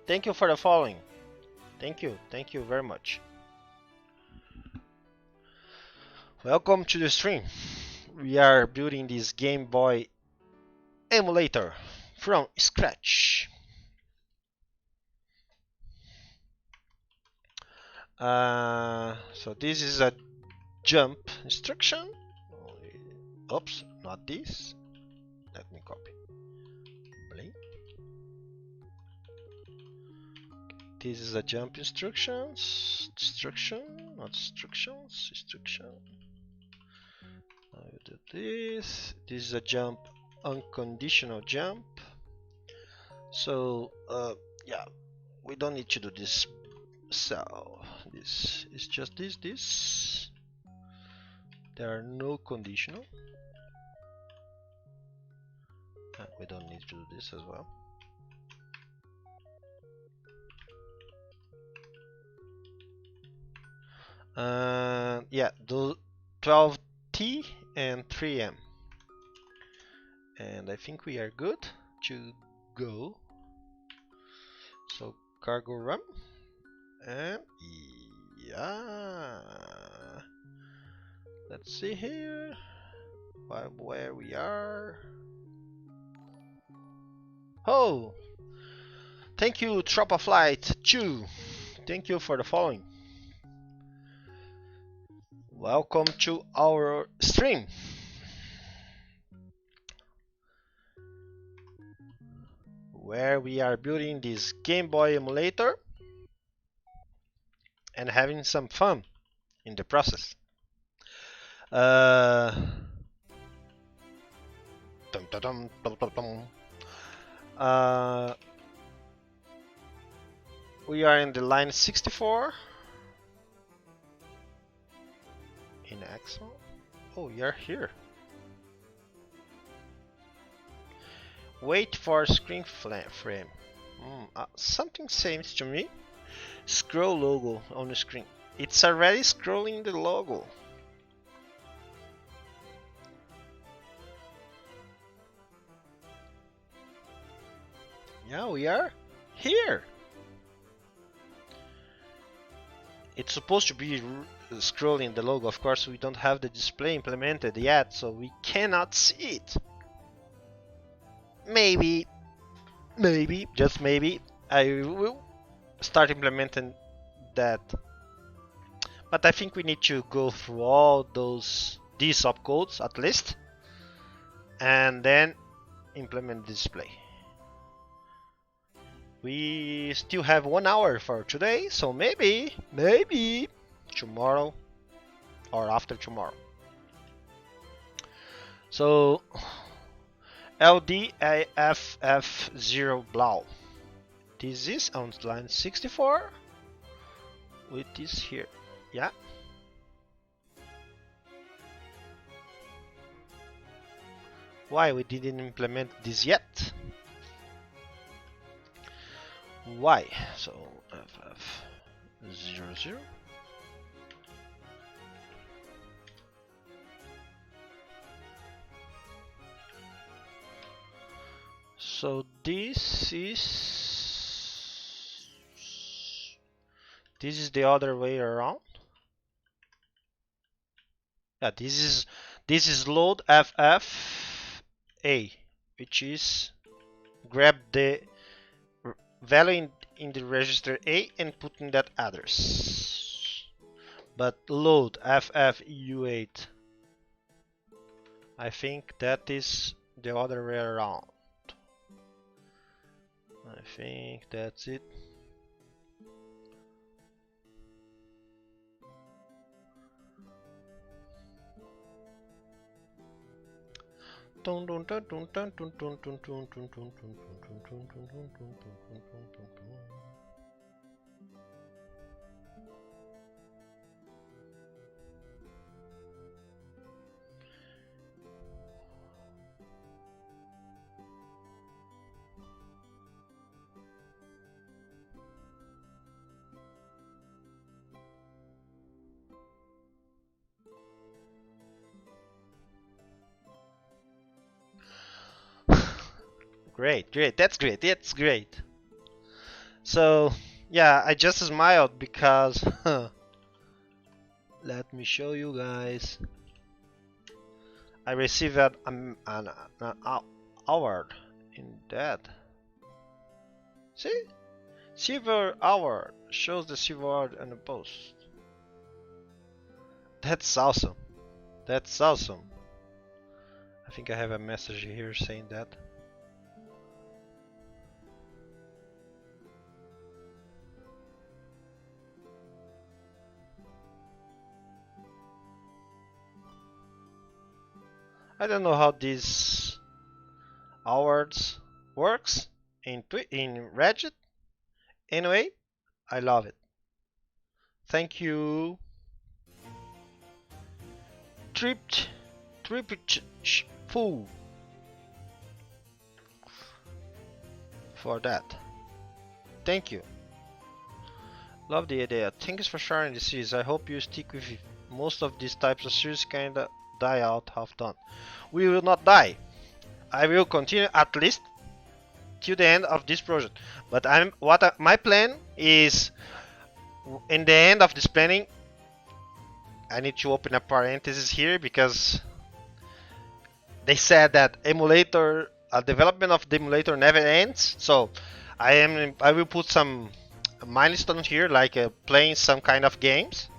Thank you for the following. Thank you very much. Welcome to the stream. We are building this Game Boy Emulator from scratch. So this is a jump instruction. Oops, not this. Let me copy. Blink. This is a jump instructions. Not instructions. Instruction. I will do this. This is a jump, unconditional jump. So yeah, we don't need to do this. So this is just this. There are no conditional. We don't need to do this as well. Yeah, do 12T and 3M. And I think we are good to go. So cargo run. And yeah. Let's see here where we are. Oh, thank you, Tropa Flight 2. Thank you for the following. Welcome to our stream. Where we are building this Game Boy emulator and having some fun in the process. We are in the line 64 in Excel. Oh, you're here. Wait for screen frame. Something seems to me. Scroll logo on the screen. It's already scrolling the logo. Yeah, we are here. It's supposed to be scrolling the logo. Of course, we don't have the display implemented yet, so we cannot see it. Maybe, just maybe, I will start implementing that. But I think we need to go through all these opcodes at least, and then implement the display. We still have 1 hour for today, so maybe tomorrow or after tomorrow. So LDAFF0 blau. This is on line 64 with this here. Yeah. Why we didn't implement this yet? Why? So ff00. So this is the other way around. Yeah, this is load FFA, which is grab the value in the register A and put in that address. But load FFU8, I think that is the other way around. I think that's it. Great, that's great. So, yeah, I just smiled because let me show you guys. I received an award in that. See? Silver award shows the silver award on the post. That's awesome. That's awesome. I think I have a message here saying that. I don't know how these awards works in Reddit. Anyway, I love it. Thank you. Tripped fool for that. Thank you. Love the idea. Thanks for sharing this series. I hope you stick with it. Most of these types of series kinda die out half done. We will not die. I will continue at least till the end of this project. But my plan is, in the end of this planning, I need to open a parenthesis here because they said that development of the emulator never ends. So I will put some milestones here, like playing some kind of games.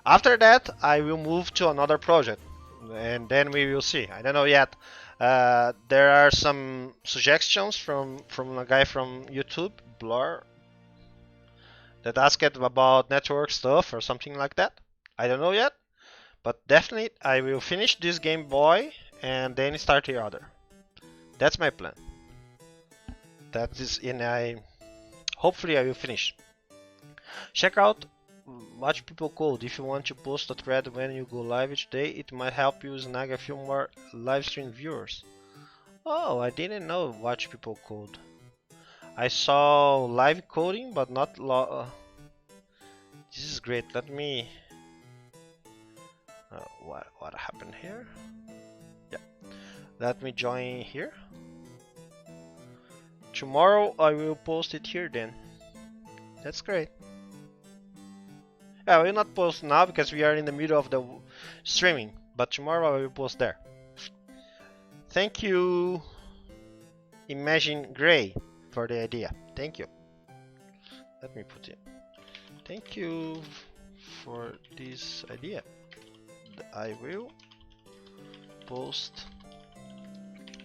After that, I will move to another project, and then we will see. I don't know yet. There are some suggestions from a guy from YouTube, Blur, that asked about network stuff or something like that. I don't know yet, but definitely I will finish this Game Boy and then start the other. That's my plan. That is, and hopefully I will finish. Check out Watch People Code. If you want to post a thread when you go live each day, it might help you snag a few more live stream viewers. Oh, I didn't know Watch People Code. I saw live coding, but not this is great. Let me. What happened here? Yeah. Let me join here. Tomorrow I will post it here then. That's great. I will not post now because we are in the middle of the streaming, but tomorrow I will post there. Thank you, Imagine Gray, for the idea. Thank you. Let me put it. Thank you for this idea. I will post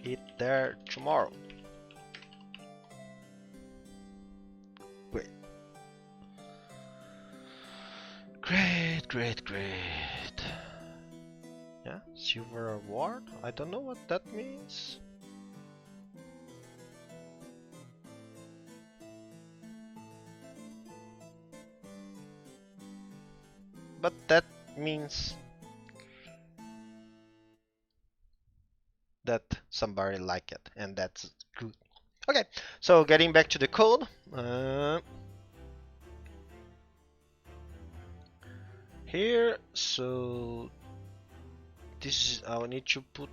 it there tomorrow. Great. Great. Yeah, silver award? I don't know what that means. But that means that somebody like it, and that's good. Okay, so getting back to the code. Here, so this is, I need to put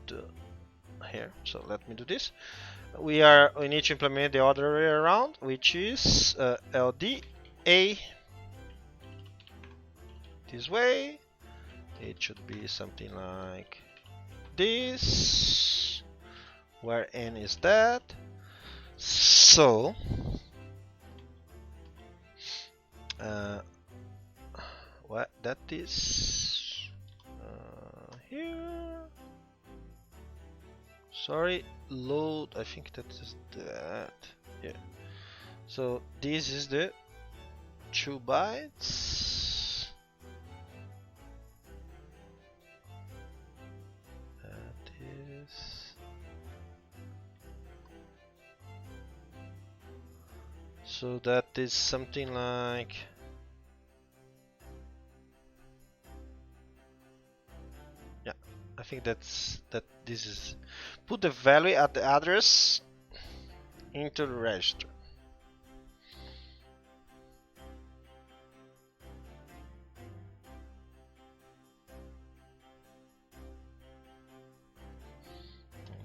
here, so let me do this. We need to implement the other way around, which is LD A this way. It should be something like this, where N is that. So what that is here. Sorry, load. I think that is that. Yeah. So this is the 2 bytes. That is. So that is something like. Yeah, I think that's that. This is. Put the value at the address into the register.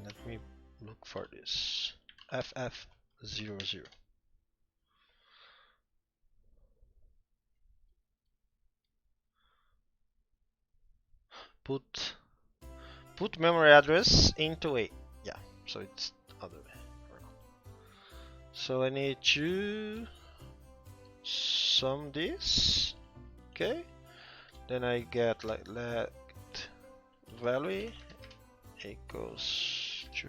Let me look for this. FF00. Put memory address into a, yeah, so it's the other way around. So I need to sum this, okay, then I get like let value equals to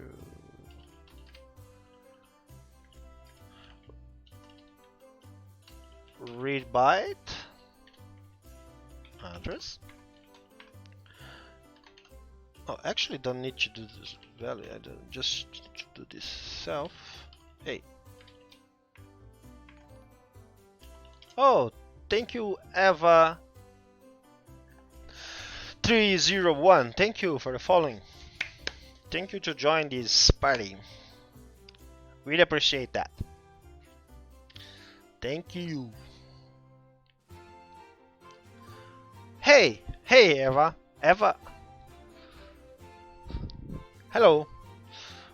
read byte address. Oh, actually don't need to do this value, I don't just do this self. Hey. Oh, thank you Eva 301. Thank you for the following. Thank you to join this party. Really appreciate that. Thank you. Hey, Eva. Hello.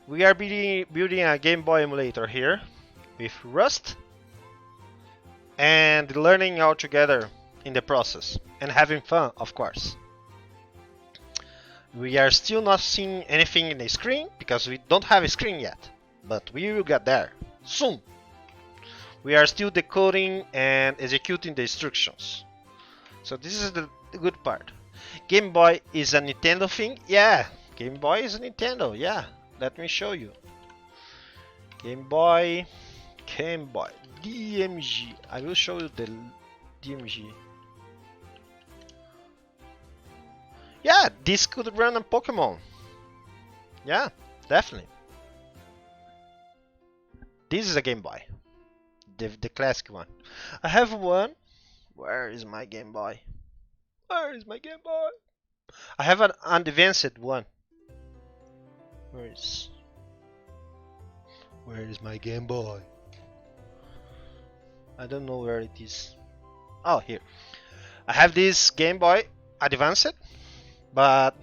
We are building a Gameboy emulator here with Rust and learning all together in the process and having fun, of course. We are still not seeing anything in the screen because we don't have a screen yet, but we will get there soon. We are still decoding and executing the instructions. So this is the good part. Game Boy is a Nintendo thing? Yeah, Game Boy is a Nintendo, yeah. Let me show you. Game Boy, DMG. I will show you the DMG. Yeah, this could run on Pokemon. Yeah, definitely. This is a Game Boy. The classic one. I have one. Where is my Game Boy? Where is my Game Boy? I have an advanced one. Where is my Game Boy? I don't know where it is. Oh, here. I have this Game Boy Advanced, but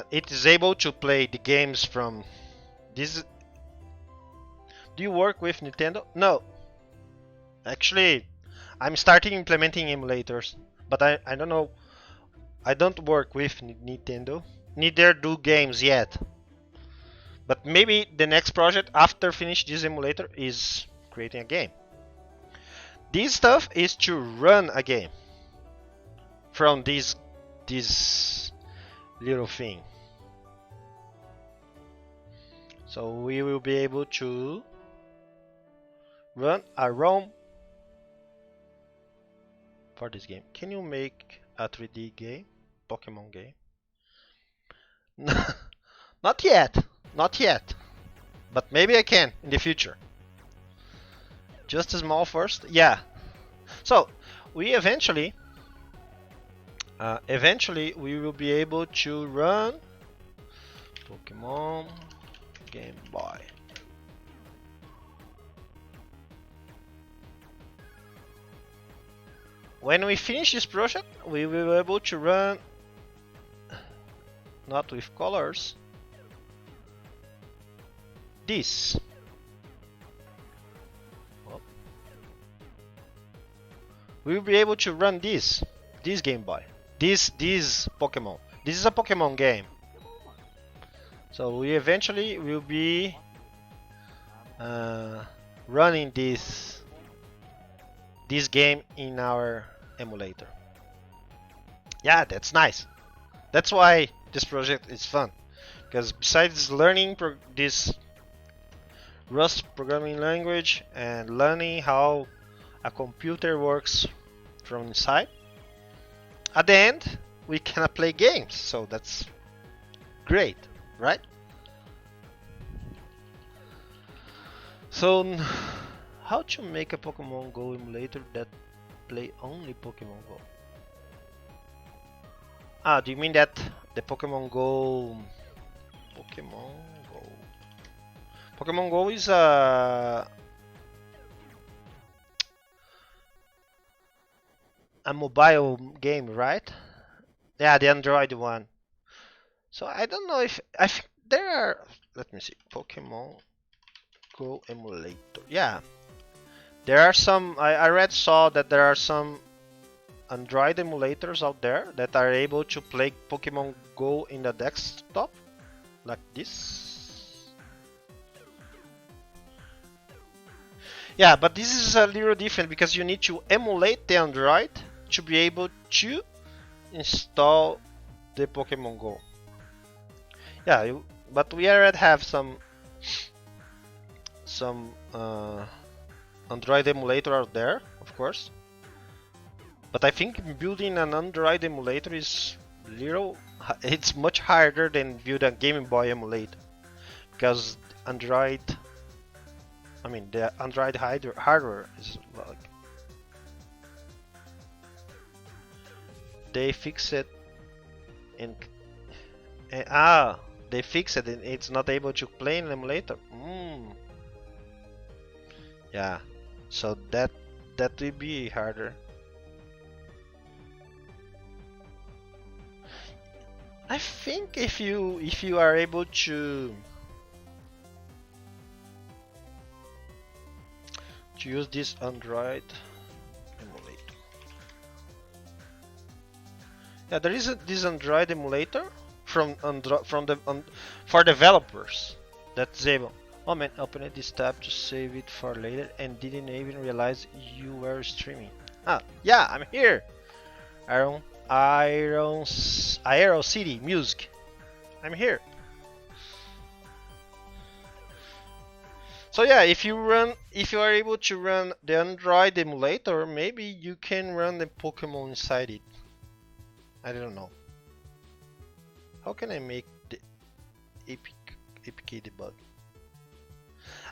it is able to play the games from this. Do you work with Nintendo? No. Actually, I'm starting implementing emulators, but I don't know. I don't work with Nintendo. Neither do games yet. But maybe the next project after finish this emulator is creating a game. This stuff is to run a game from this little thing. So we will be able to run a ROM for this game. Can you make a 3D game? Pokemon game? Not yet. Not yet. But maybe I can in the future. Just a small first. Yeah. So we eventually we will be able to run Pokemon Game Boy. When we finish this project, we will be able to run, not with colors, this. We will be able to run this Game Boy, this Pokemon. This is a Pokemon game. So we eventually will be running this game in our emulator. Yeah, that's nice. That's why this project is fun, because besides learning this Rust programming language and learning how a computer works from inside, at the end we can play games. So that's great, right? So how to make a Pokemon Go emulator that play only Pokemon Go? Ah, do you mean that the Pokemon Go is a mobile game, right? Yeah, the Android one. So I don't know if I think there are. Let me see. Pokemon Go emulator. Yeah, there are some. I saw that there are some Android emulators out there that are able to play Pokemon Go in the desktop, like this. Yeah, but this is a little different because you need to emulate the Android to be able to install the Pokemon Go. Yeah, but we already have some Android emulator out there, of course. But I think building an Android emulator is it's much harder than build a Game Boy emulator, because the Android hardware is like, they fix it and they fix it and it's not able to play an emulator. Yeah, so that will be harder. I think if you are able to use this Android emulator. Yeah, there is this Android emulator for developers that's able. Oh man, opened this tab to save it for later and didn't even realize you were streaming. Ah, yeah, I'm here. Aero City Music. I'm here. So yeah, if you are able to run the Android emulator, maybe you can run the Pokemon inside it. I don't know. How can I make the APK debug?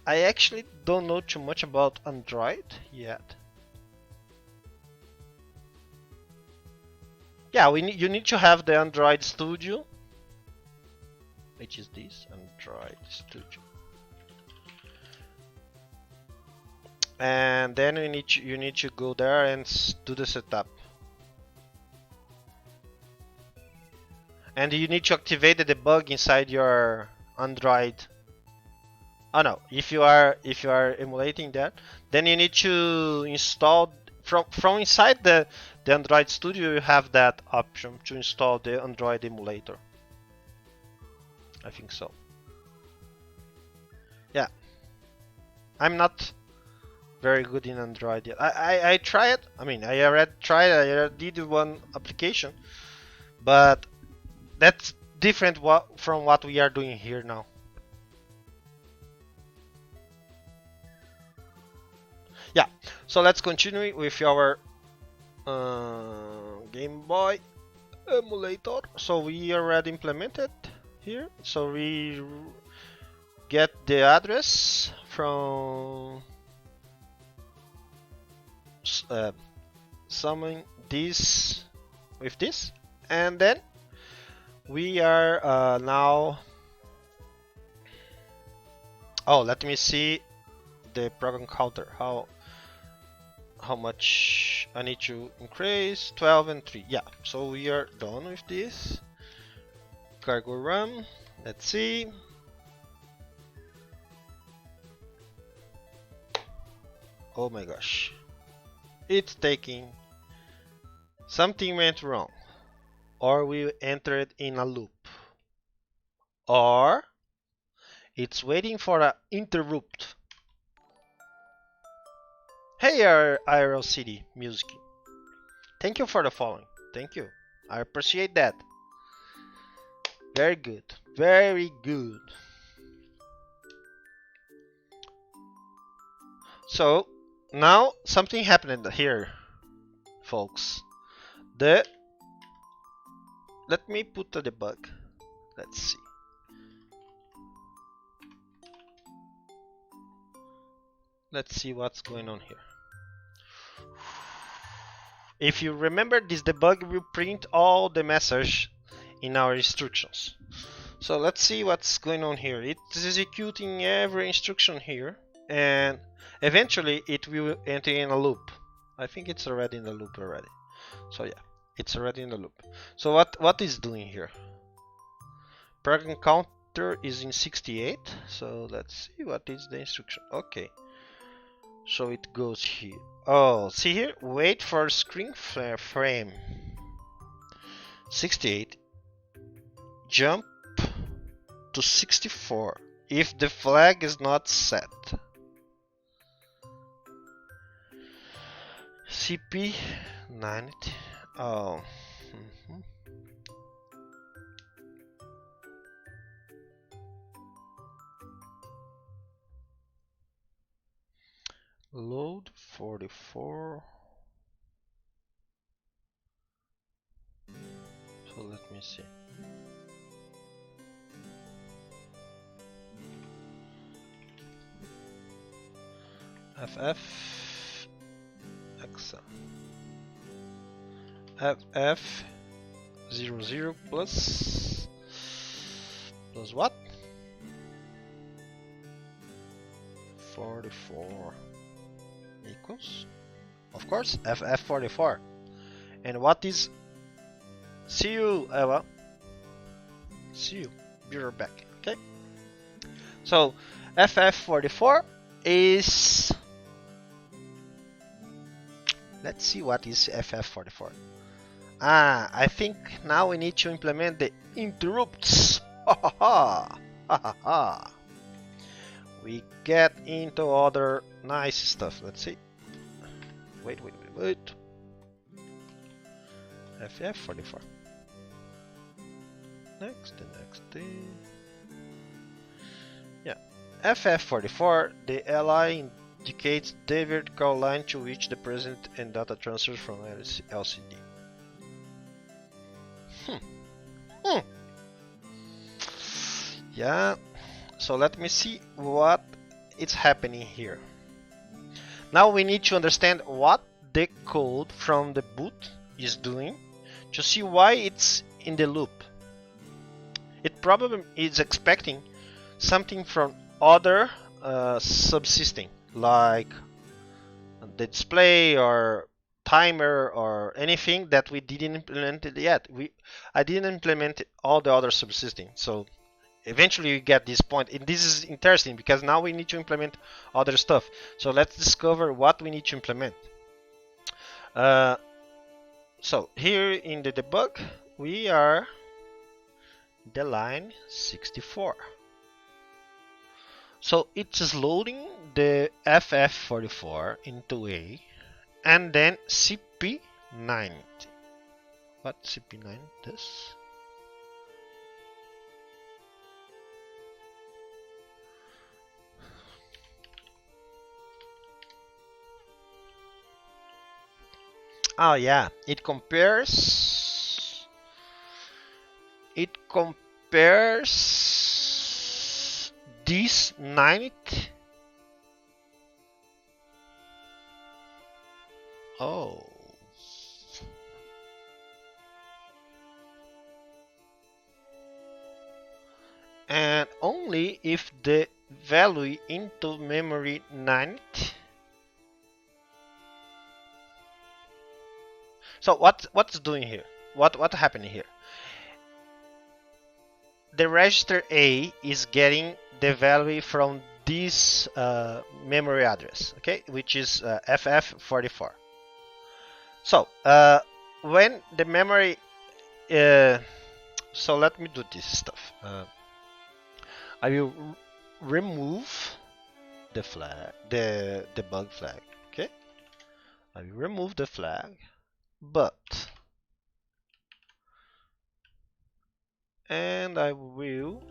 I actually don't know too much about Android yet. Yeah, you need to have the Android Studio, which is this Android Studio, and then you need to go there and do the setup, and you need to activate the debug inside your Android. Oh no, if you are emulating that, then you need to install from inside the Android Studio. You have that option to install the Android emulator. I think so. Yeah, I'm not very good in Android yet. I tried. I mean, I already tried. I already did one application, but that's different from what we are doing here now. Yeah, so let's continue with our Game Boy emulator. So we already implemented here. So we get the address from summing this with this, and then we are now Oh, let me see the program counter. How much I need to increase? 12 and 3. Yeah, so we are done with this. Cargo run. Let's see. Oh my gosh. It's taking. Something went wrong. Or we entered in a loop. Or it's waiting for an interrupt. Hey IRL City Music. Thank you for the following. Thank you. I appreciate that. Very good. Very good. So now something happened here, folks. Let me put the debug. Let's see. Let's see what's going on here. If you remember, this debug will print all the message in our instructions. So let's see what's going on here. It's executing every instruction here, and eventually it will enter in a loop. I think it's already in the loop already. So yeah, it's already in the loop. So what is doing here? Program counter is in 68. So let's see what is the instruction. Okay. So it goes here. Oh, see here? Wait for screen frame. 68. Jump to 64 if the flag is not set. CP 90. Oh. Load 44. So let me see. FF X FF 00 plus what? 44 equals, of course, FF44. And what is? See you, Eva. See you. Be right back. Okay. So FF44 is. Let's see what is FF44. I think now we need to implement the interrupts. We get into other nice stuff. Let's see. Wait. FF44. Next. Yeah. FF44, the LI indicates the vertical line to which the present and data transfers from LCD. Yeah. So let me see what is happening here. Now we need to understand what the code from the boot is doing to see why it's in the loop. It probably is expecting something from other subsystem, like the display or timer or anything that we didn't implement it yet. I didn't implement all the other subsystems, so eventually you get this point. And this is interesting because now we need to implement other stuff. So let's discover what we need to implement. So here in the debug, we are the line 64. So it's loading the FF44 into A and then CP90. What CP9 does? Oh yeah, it compares this 90. Oh. And only if the value into memory 90. So what's doing here? What happened here? The register A is getting the value from this memory address, okay, which is FF44. So when the memory, so let me do this stuff. I will remove the flag, the debug flag, okay. I will remove the flag, but and I will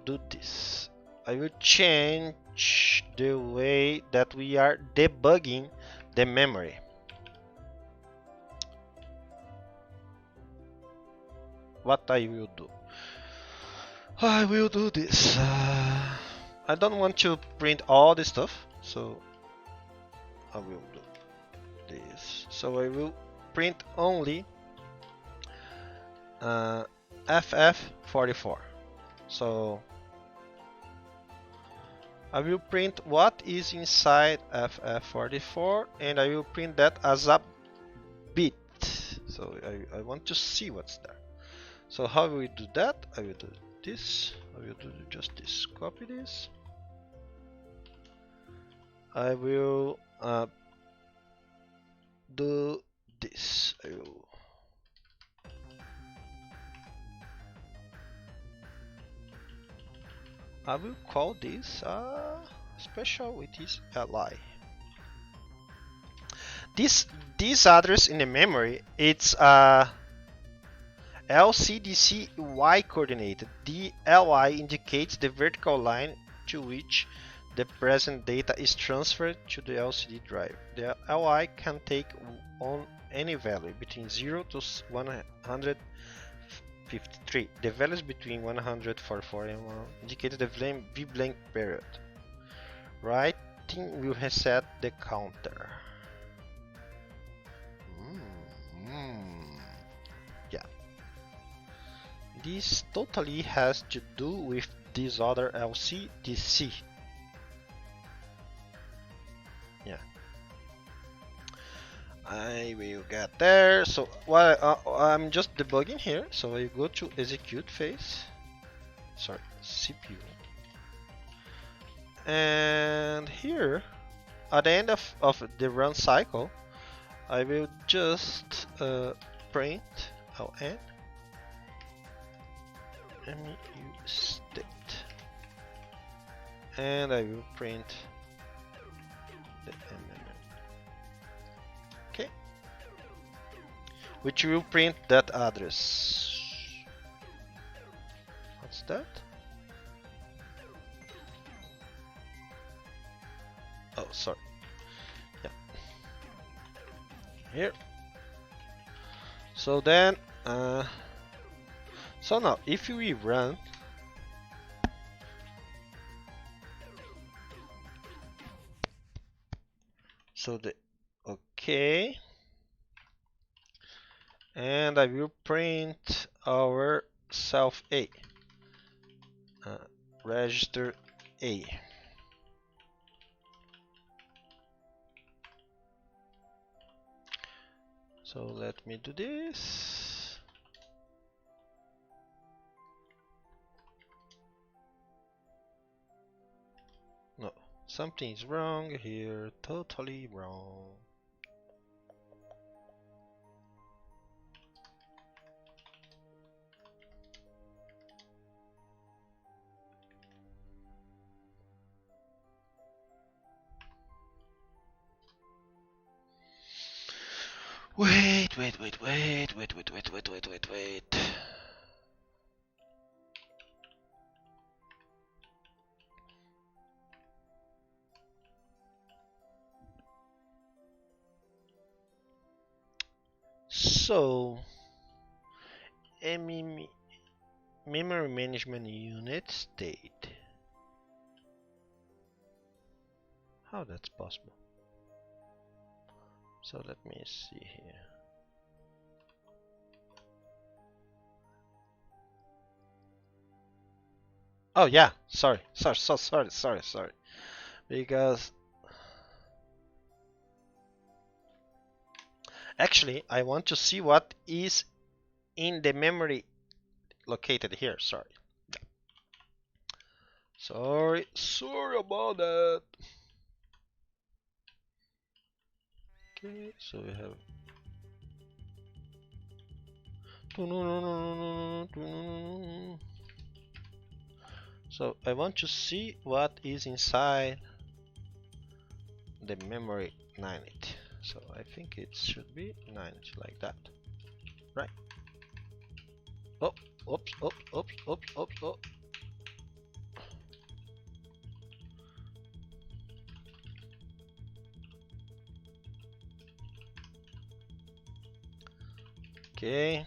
do this. I will change the way that we are debugging the memory. What I will do? I will do this. I don't want to print all this stuff, so I will do this. So I will print only FF44. So I will print what is inside FF44, and I will print that as a bit. So I want to see what's there. So how will we do that? I will do this. I will do just this. Copy this. I will do this. I will call this special with this li. This address in the memory, it's LCDC Y coordinated. The li indicates the vertical line to which the present data is transferred to the LCD drive. The li can take on any value between 0 to 153. The values between 144 and 1 indicate the v-blank period. Writing will reset the counter. Yeah. This totally has to do with this other LCDC. Yeah. I will get there. So while I'm just debugging here, so I go to execute phase. Sorry, CPU. And here, at the end of the run cycle, I will just print ln mu state, and I will print the mm. Okay, which will print that address. What's that? Oh, sorry. Yeah. Here. So then, so now if we run, so the okay, and I will print our self A, register A. So let me do this. No, something's wrong here, totally wrong. Wait. So, memory management unit state. How that's possible? So let me see here. Oh yeah, sorry, sorry. Because actually, I want to see what is in the memory located here. Sorry about that. Okay, so we have. So I want to see what is inside the memory 90. So I think it should be 90 like that, right? Oh, oops. Okay.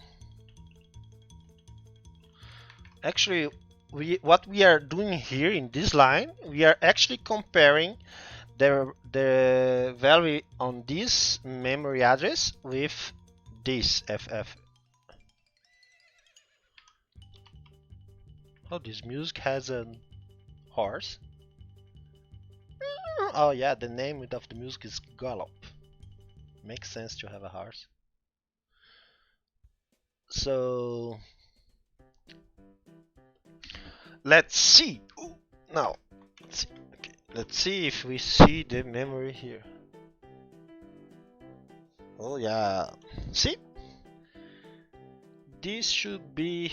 Actually, what we are doing here in this line, we are actually comparing the value on this memory address with this FF. Oh, this music has a horse. Oh yeah, the name of the music is Gallop. Makes sense to have a horse. So let's see. Ooh, now, let's see. Okay, let's see if we see the memory here. Oh yeah, see? This should be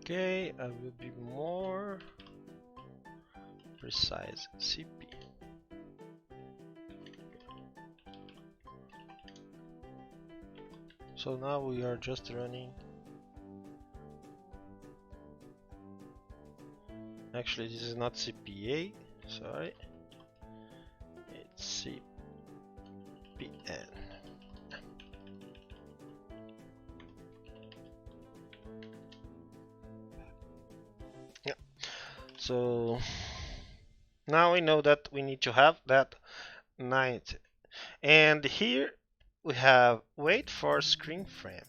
okay. I will be more precise. CP. So now we are just running. Actually, this is not CPA. Sorry, it's CPN. Yeah. So now we know that we need to have that 90. And here we have wait for screen frame.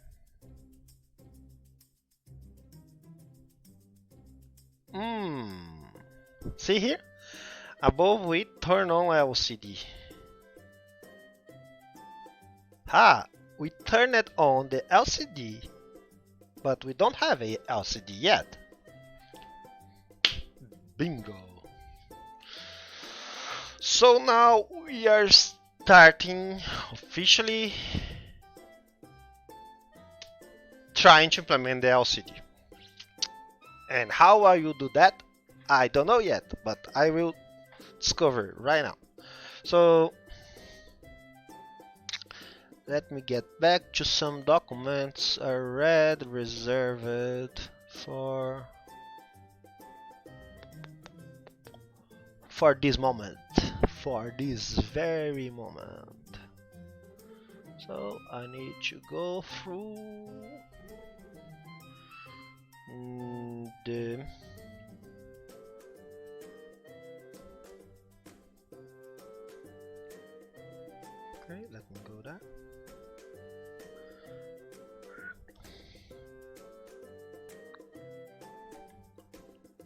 See here? Above we turn on LCD. We turn it on the LCD, but we don't have a LCD yet. Bingo. So now we are starting officially trying to implement the LCD. And how I will do that, I don't know yet, but I will discover right now. So let me get back to some documents I read reserved for this moment, for this very moment. So I need to go through the okay, let me go there.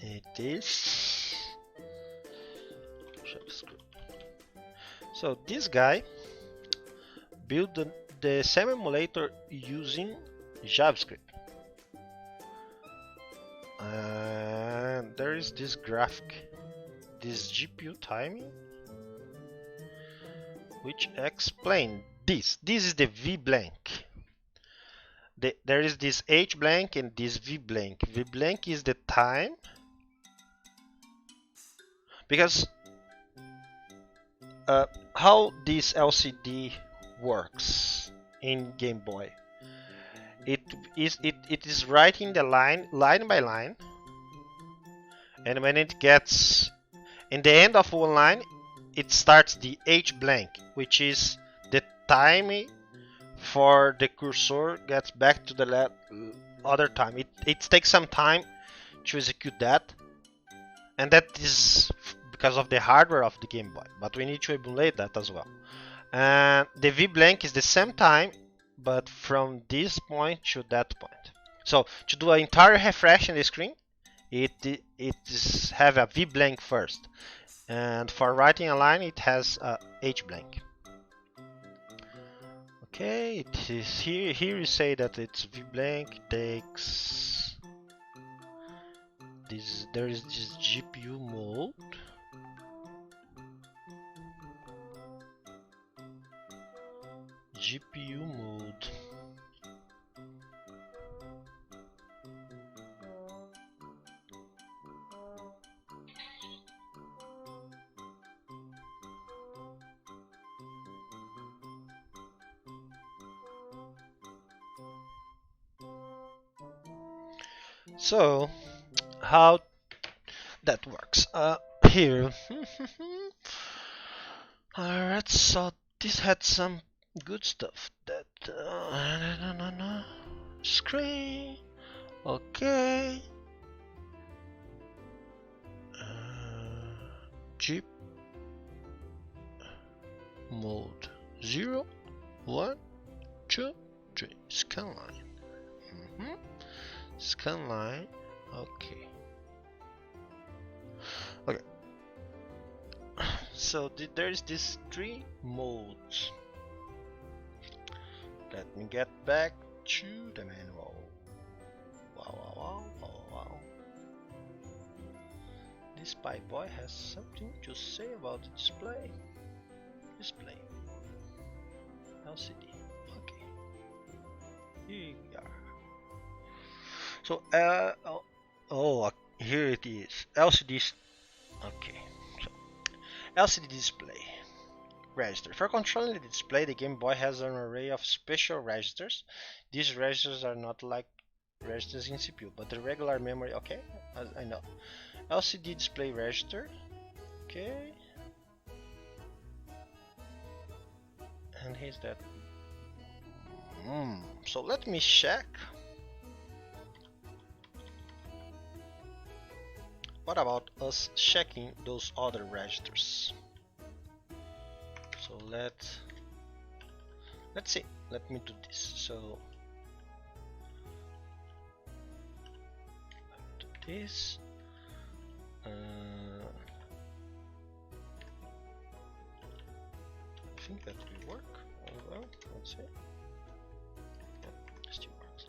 It is so this guy built the same emulator using JavaScript. And there is this graphic, this GPU timing, which explain this. This is the V blank. There is this H blank and this V blank. V blank is the time because how this LCD works in Game Boy. It is writing the line by line, and when it gets in the end of one line, it starts the H blank, which is the time for the cursor gets back to the other time. It takes some time to execute that, and that is because of the hardware of the Game Boy, but we need to emulate that as well. And the V blank is the same time, but from this point to that point. So to do an entire refresh in the screen, it have a V blank first, and for writing a line it has a H blank. Okay, it is here you say that it's V blank takes this. There is this GPU mode. GPU mode. So, how that works? Here. Alright, so this had some good stuff. That screen. Okay. Jeep mode 0, 1, 2, 3. Scan line. Scan line. Okay. Okay. So there's this 3 modes. Let me get back to the manual. Wow. This Spy Boy has something to say about the display. Display. LCD. Okay. Here we are. So, here it is. LCD. Okay. So, LCD display. Register. For controlling the display, the Game Boy has an array of special registers. These registers are not like registers in CPU, but the regular memory. Okay, I know. LCD display register. Okay. And here's that. So let me check. What about us checking those other registers? So let's see. Let me do this. So do this. I think that will work. Well, let's see. Yeah, still works.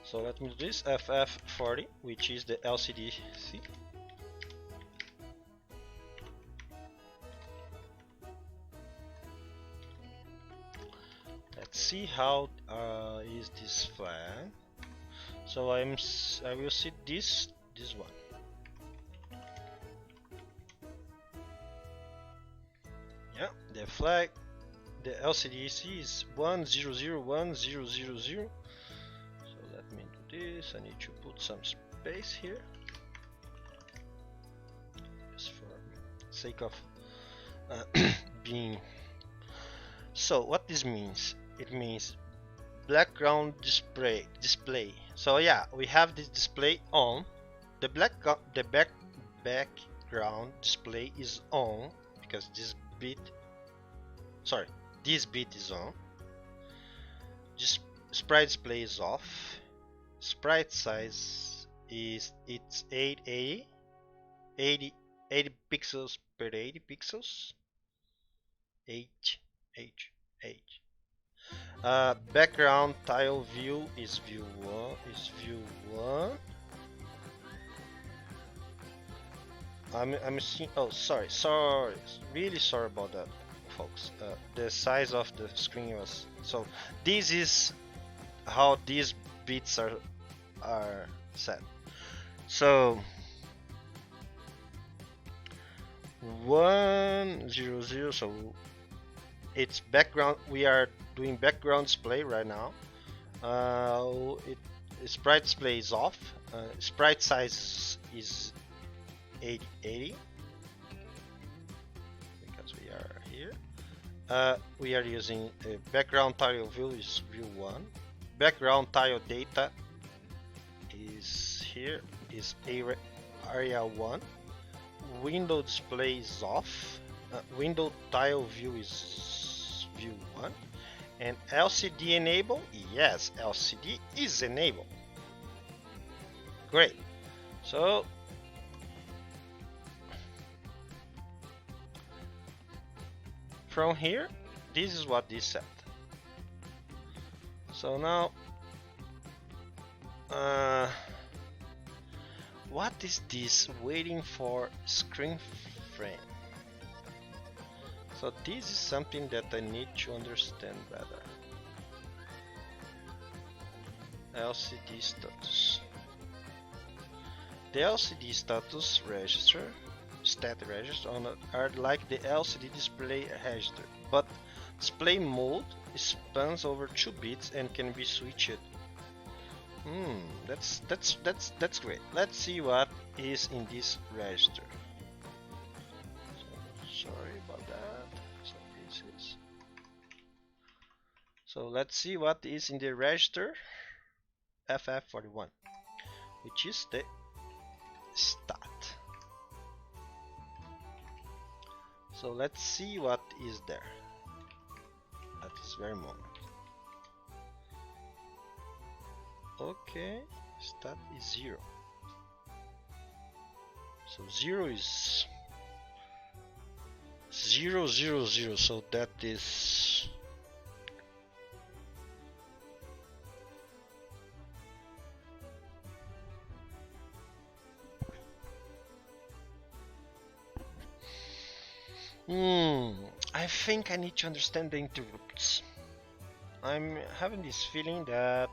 So let me do this. FF40, which is the LCD-C. Let's see how is this flag. So I will see this one. Yeah, the flag, the LCD-C is 10010000. Let me do this. I need to put some space here, just for sake of being. So what this means? It means background display. So yeah, we have this display on. The background display is on because this bit is on. This sprite display is off. Sprite size is 880 pixels per 80 pixels. H. Background tile view is view 1. I'm seeing. Oh, sorry. Really sorry about that, folks. The size of the screen was so. This is how these bits are are set. So 100. So it's background. We are doing background display right now. Sprite display is off. Sprite size is 80 because we are here. We are using background tile view is view 1. Background tile data is here, is area 1. Window display is off. Window tile view is view 1. And LCD enable? Yes, LCD is enabled. Great. So from here, this is what is set. So now, what is this waiting for screen frame? So this is something that I need to understand better. LCD status. The LCD status register, stat register are like the LCD display register, but display mode spans over 2 bits and can be switched. That's great. Let's see what is in this register. Sorry about that. So let's see what is in the register FF41, which is the stat. So let's see what is there at this very moment. Okay, stat is 0. So 0 is 0, 0, 0. So that is I think I need to understand the interrupts. I'm having this feeling that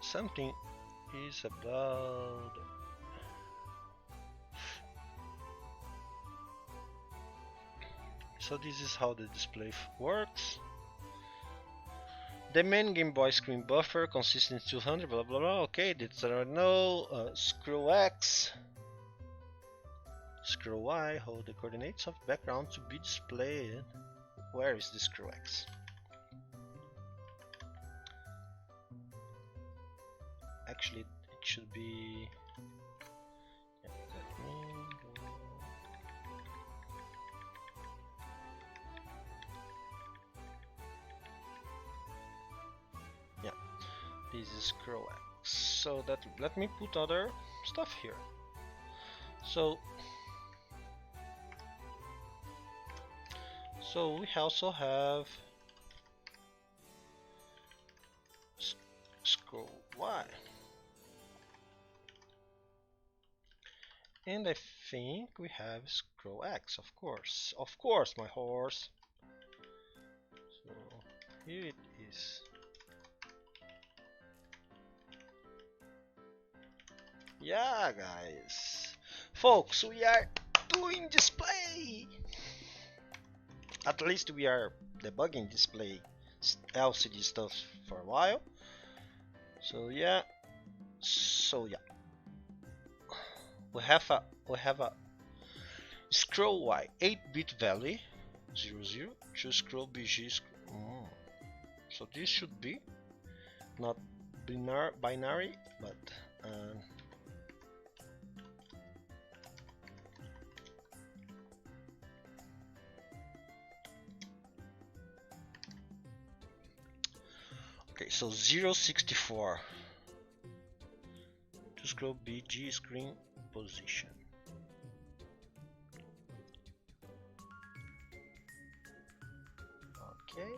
something is about. So this is how the display works. The main Game Boy screen buffer consists in 200 blah blah blah. Okay, that's no scroll X, scroll Y, hold the coordinates of background to be displayed. Where is the scroll X? Actually, it should be. This is scroll X. So that let me put other stuff here. So we also have scroll Y, and I think we have scroll X. Of course, my horse. So here it is. Yeah, guys, folks, we are doing display. At least we are debugging display LCD stuff for a while. So yeah, we have a scroll Y 8-bit value 00 to scroll BG. So this should be not binary, but okay, so 064 to scroll BG screen position. Okay.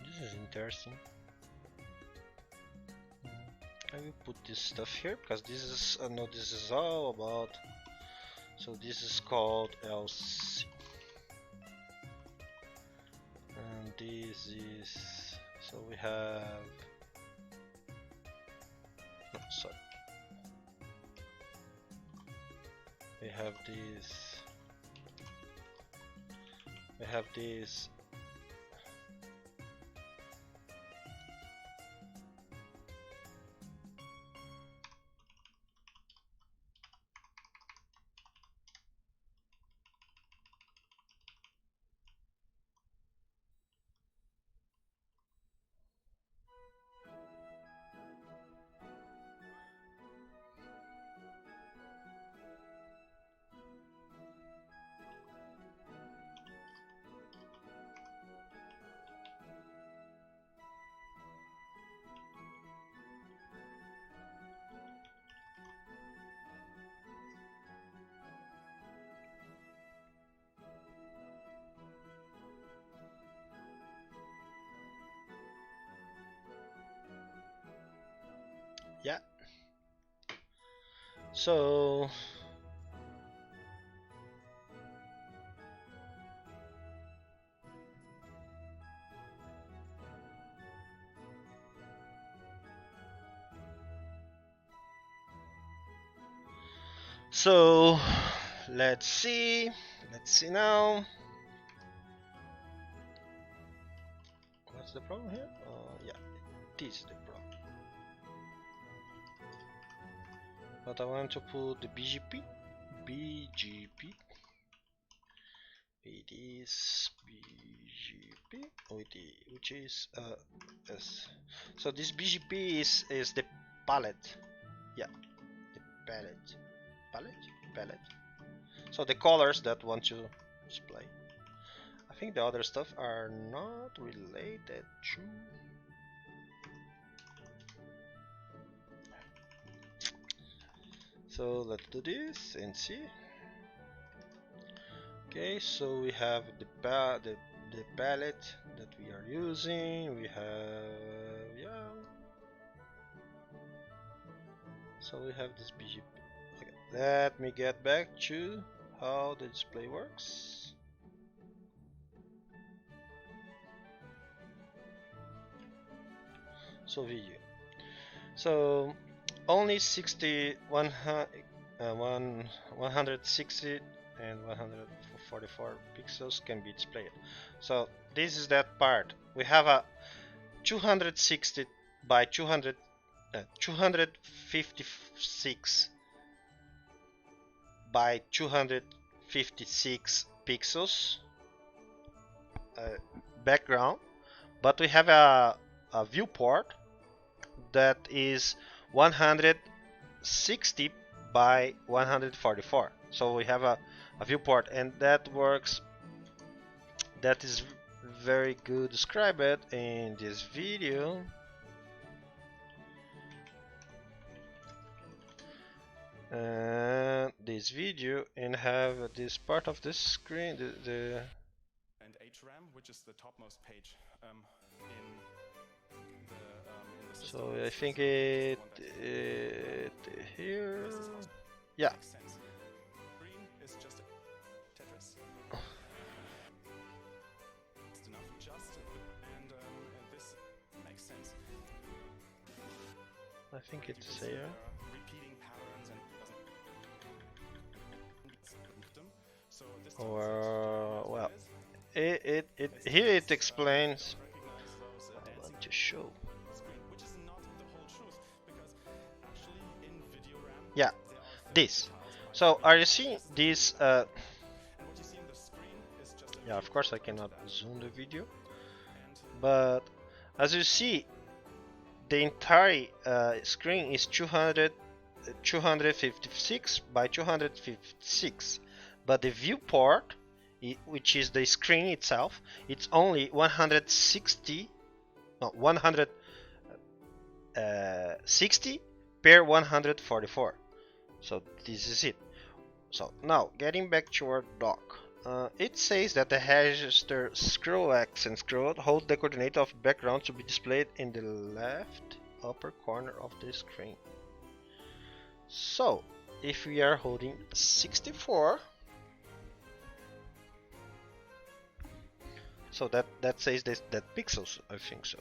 This is interesting. I will put this stuff here because this is no, this is all about. So this is called LC, and this is, so we have, no, sorry, we have this, we have this. Yeah. So let's see now. What's the problem here? Yeah, this is the problem. But I want to put the BGP. It is BGP which is S. So this BGP is the palette. Yeah, the palette. So the colors that want to display. I think the other stuff are not related to. So let's do this and see. Okay, so we have the palette that we are using. We have, yeah. So we have this BGP. Okay, let me get back to how the display works. So video. So only 160 and 144 pixels can be displayed. So this is that part. We have a 260 by 256 by 256 pixels background, but we have a viewport that is 160 by 144. So we have a viewport, and that works. That is very good described in this video. And have this part of the screen, the and HRAM, which is the topmost page in the system. So I think it here, yeah. Green is just Tetris. It's enough, just, and this makes sense. I think it's here. Repeating patterns and so this well, it here it explains. I want to show. Yeah, this. So are you seeing this? Yeah, of course I cannot zoom the video, but as you see, the entire screen is 256 by 256, but the viewport, which is the screen itself, it's only 160 per 144. So this is it. So now getting back to our dock, it says that the register scroll X and scroll hold the coordinate of background to be displayed in the left upper corner of the screen. So if we are holding 64, so that says that pixels, I think so.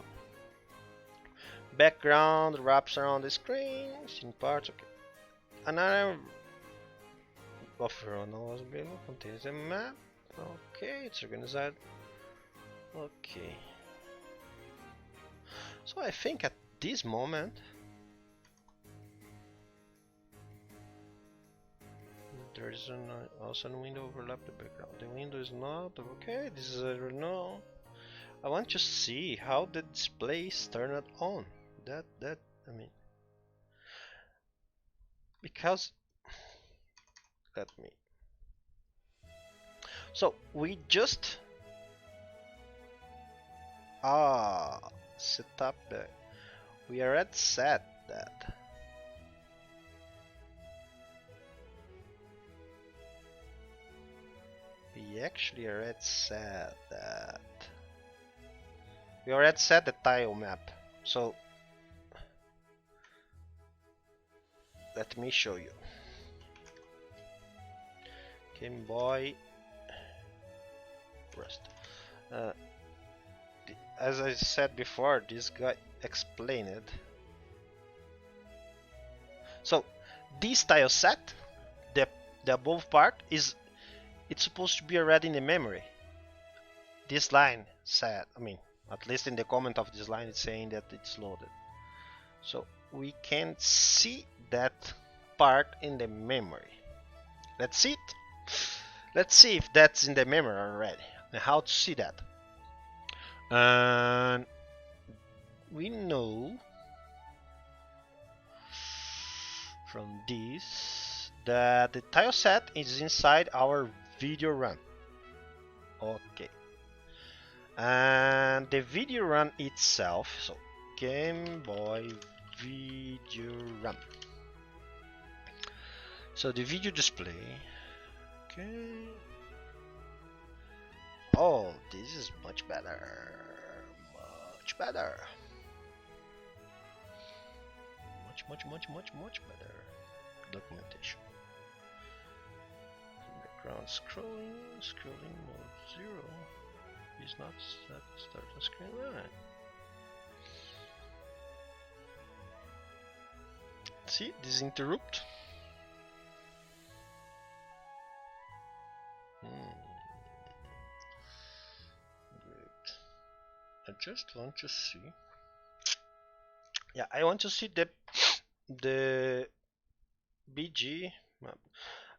Background wraps around the screen, in parts, okay. Another of Ronald's below contains a map. Okay, it's organized. Okay. So I think at this moment there is also a window overlap the background. The window is not okay. This is a no. I want to see how the display is turned on. That I mean, because let me. So we just set up the. We already set that. We actually already set that. We already set the tile map. So let me show you. Gameboy Rust. As I said before, this guy explained it. So this tile set, the above part is it's supposed to be already in the memory. This line said, I mean, at least in the comment of this line, it's saying that it's loaded. So we can see that part in the memory. Let's see it. Let's see if that's in the memory already and how to see that. And we know from this that the tile set is inside our video run. Okay. And the video run itself, so Gameboy video run. So the video display. Okay. Oh, this is much better. Much better. Much better. Documentation. Background scrolling mode 0 is not set start on screen. Right. See this interrupt. Great. I just want to see. Yeah, I want to see the BG map.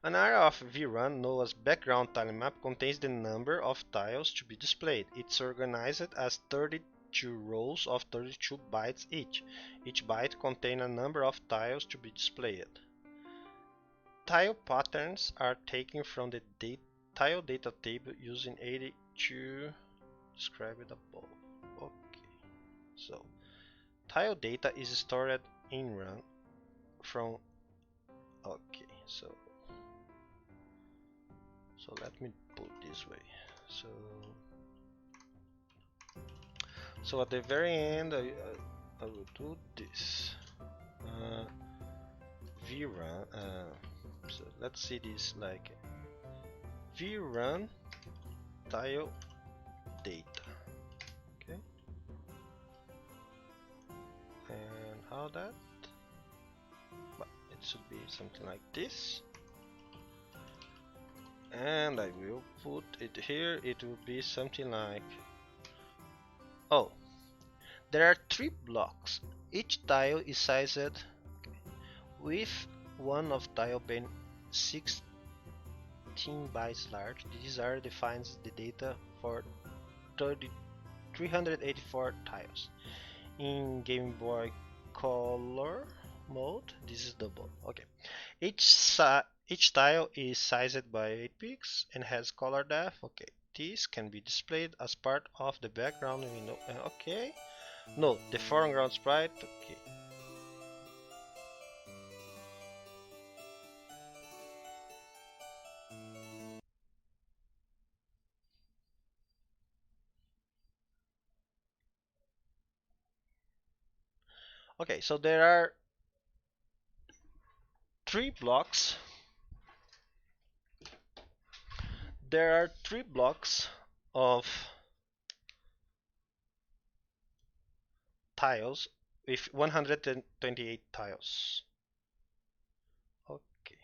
An area of VRun known as background tile map contains the number of tiles to be displayed. It's organized as 32 rows of 32 bytes each. Each byte contains a number of tiles to be displayed. Tile patterns are taken from the tile data table using 82 described above. Okay, so tile data is stored in run from. Okay, so let me put this way. So at the very end, I will do this. VRun. So let's see this like VRun tile data. Okay. And how that? Well, it should be something like this. And I will put it here. It will be something like, oh, there are 3 blocks. Each tile is sized with one of tile being 16 bytes large. These are defines the data for 384 tiles. In Game Boy Color mode, this is double. Okay, each tile is sized by 8 pixels and has color depth. Okay, this can be displayed as part of the background window. Okay, no, the foreground sprite. Okay. Okay, so there are three blocks. There are three blocks of tiles with 128 tiles. Okay,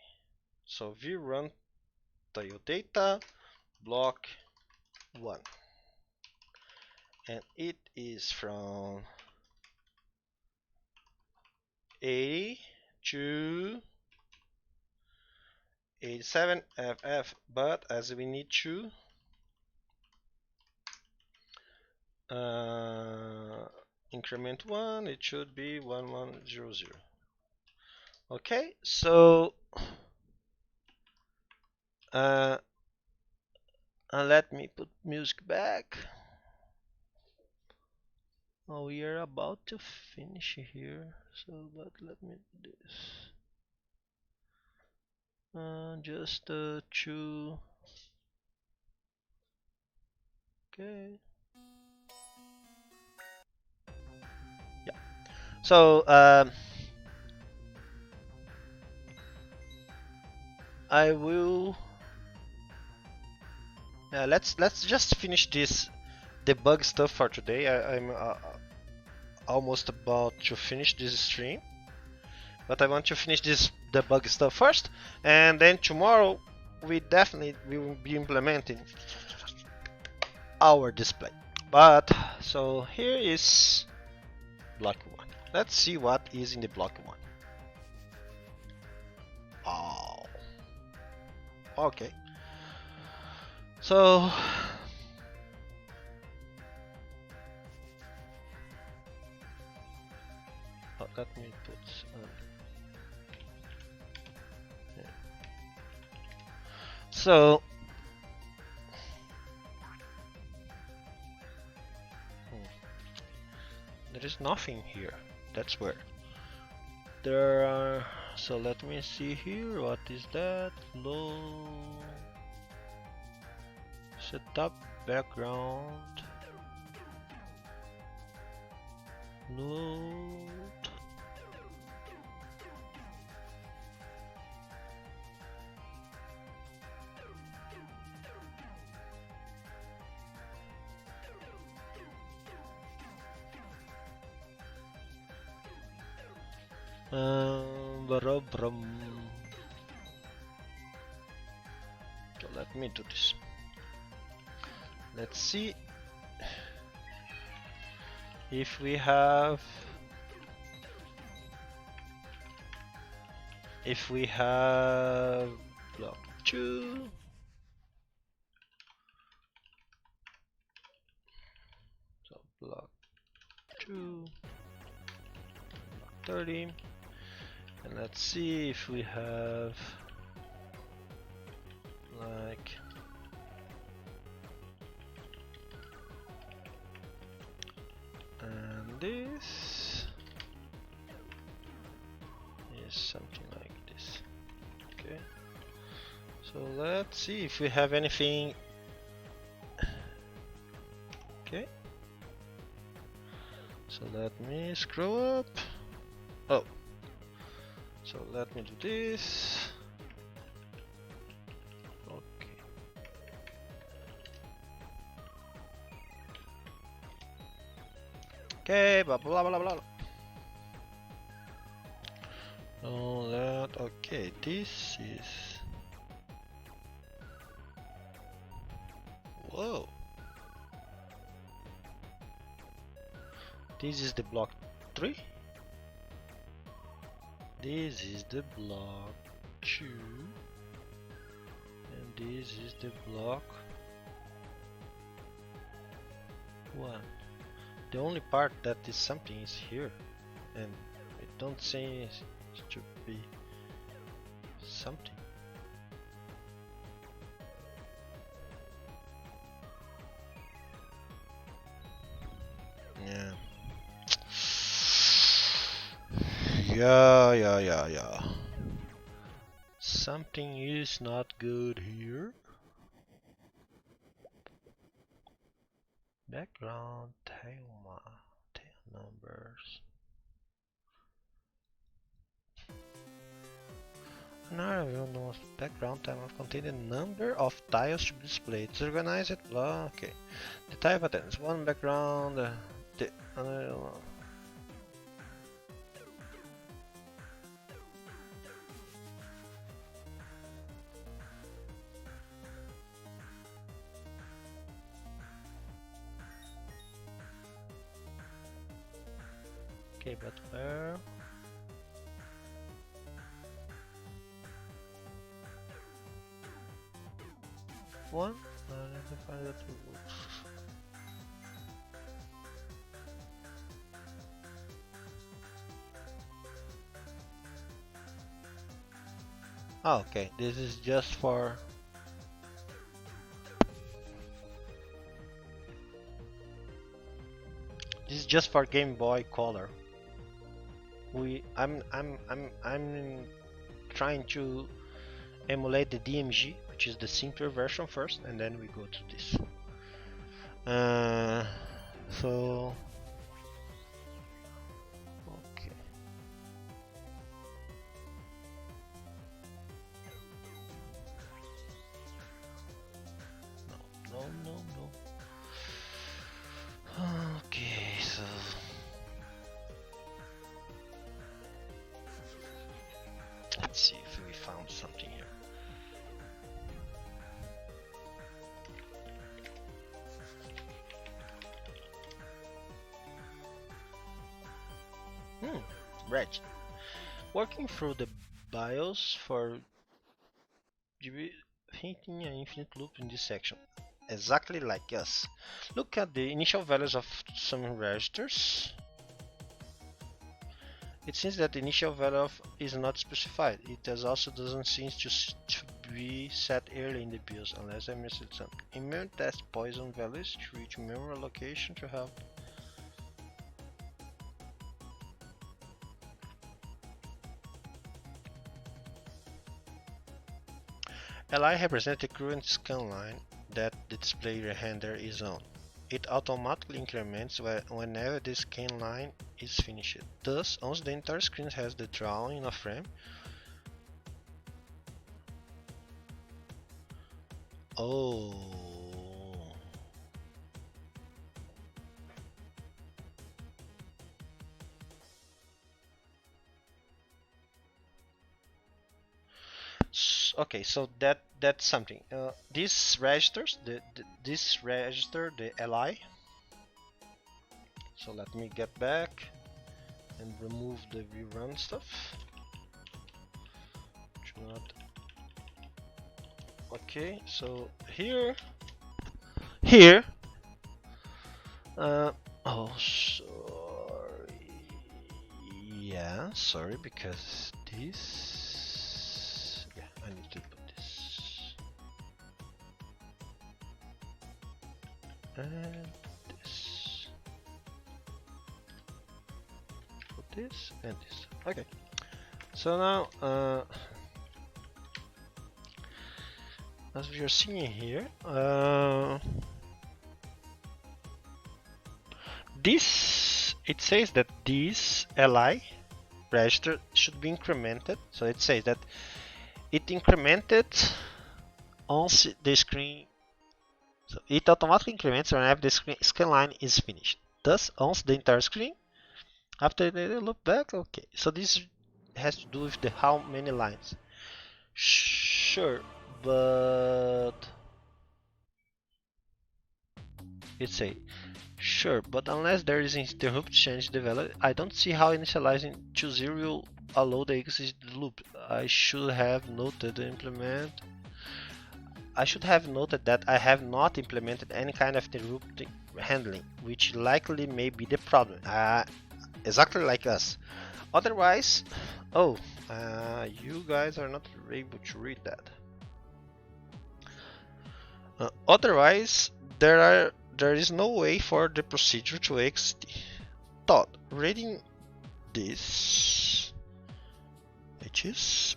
so we run tile data block 1, and it is from 80 to 87 FF, but as we need to increment 1, it should be 1100. Okay, so let me put music back. Oh, we are about to finish here, so but let me do this. Just two. Okay. Yeah. So I will. Let's just finish this debug stuff for today. I'm almost about to finish this stream, but I want to finish this debug stuff first, and then tomorrow we definitely will be implementing our display. But so here is block 1. Let's see what is in the block 1. Oh, okay. So let me put yeah. So there is nothing here. That's weird. There are, so let me see here. What is that? Flow setup background node. So let me do this. Let's see if we have block 2. So block 2, block 30, and let's see if we have like and this is something like this. Okay, so let's see if we have anything. Okay, so let me scroll up. Oh, so let me do this. Okay, okay, blah blah blah blah. Oh, that okay. This is whoa. This is the block 3. This is the block 2. And this is the block 1. The only part that is something is here. And it don't seem to be something. Yeah. Yeah. Something is not good here. Background tail numbers. Scenario will know background timer contain the number of tiles to be displayed. It's organized, blah, okay. The type attends one background, the other one. Okay, but where? One? Let me find that. Oh, okay, this is just for. This is just for Game Boy Color. I'm trying to emulate the DMG, which is the simpler version first, and then we go to this. So okay. No. Okay, so. Let's see if we found something here. Reg. Working through the BIOS for hinting an infinite loop in this section. Exactly like us. Look at the initial values of some registers. It seems that the initial value is not specified. It also doesn't seem to be set early in the BIOS unless I missed something. Immune test poison values to reach memory location to help. Li represents the current scan line that the display render is on. It automatically increments whenever the scan line is finished. Thus, once the entire screen has the drawing in a frame, okay, so that's something. These registers, this register, the Li. So let me get back and remove the rerun stuff. Okay, so here. Oh, sorry. Yeah, sorry, because this. Yeah, I need to put this. And this. Put this and this. Okay. So now, as we are seeing here, it says that this Li register should be incremented. So it says that it incremented once the screen. So it automatically increments whenever the scan line is finished. Thus, once the entire screen. After they look back, okay. So this has to do with the how many lines. Sure, but it's a sure, but unless there is interrupt change the value, I don't see how initializing to 0 will allow the exit loop. I should have noted that I have not implemented any kind of interrupt handling, which likely may be the problem. Exactly like us. Otherwise, you guys are not able to read that. Otherwise, there is no way for the procedure to exit. Thought reading this, which is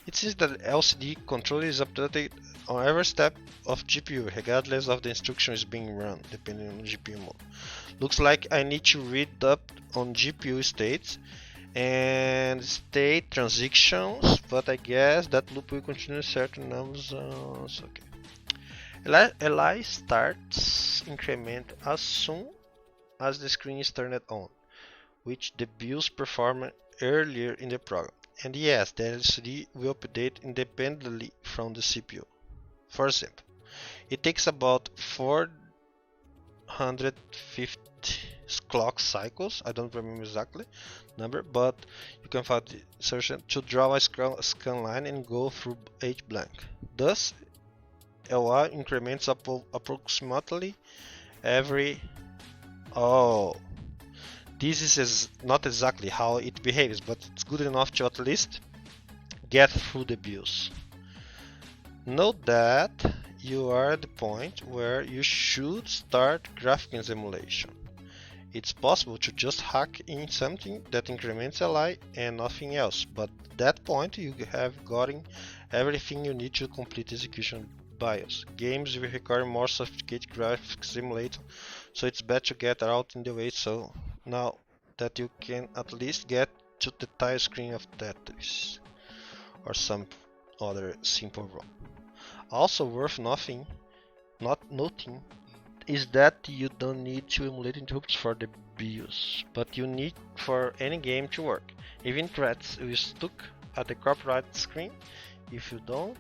it says that LCD controller is updated on every step of GPU, regardless of the instruction is being run, depending on GPU mode. Looks like I need to read up on GPU states and state transitions, but I guess that loop will continue certain numbers. Okay. Li starts increment as soon as the screen is turned on, which the BIOS performed earlier in the program. And yes, the LCD will update independently from the CPU. For example, it takes about 450 clock cycles, I don't remember exactly number, but you can find the insertion to draw a scan line and go through H blank. Thus, LR increments approximately every... Oh, this is not exactly how it behaves, but it's good enough to at least get through the BIOS. Note that you are at the point where you should start graphics emulation. It's possible to just hack in something that increments LI and nothing else, but at that point you have gotten everything you need to complete execution BIOS. Games will require more sophisticated graphics emulator, so it's better to get out in the way so now that you can at least get to the title screen of Tetris or some other simple ROM. Also worth noting is that you don't need to emulate interrupts for the BIOS, but you need for any game to work. Even threads will stuck at the corporate screen if you don't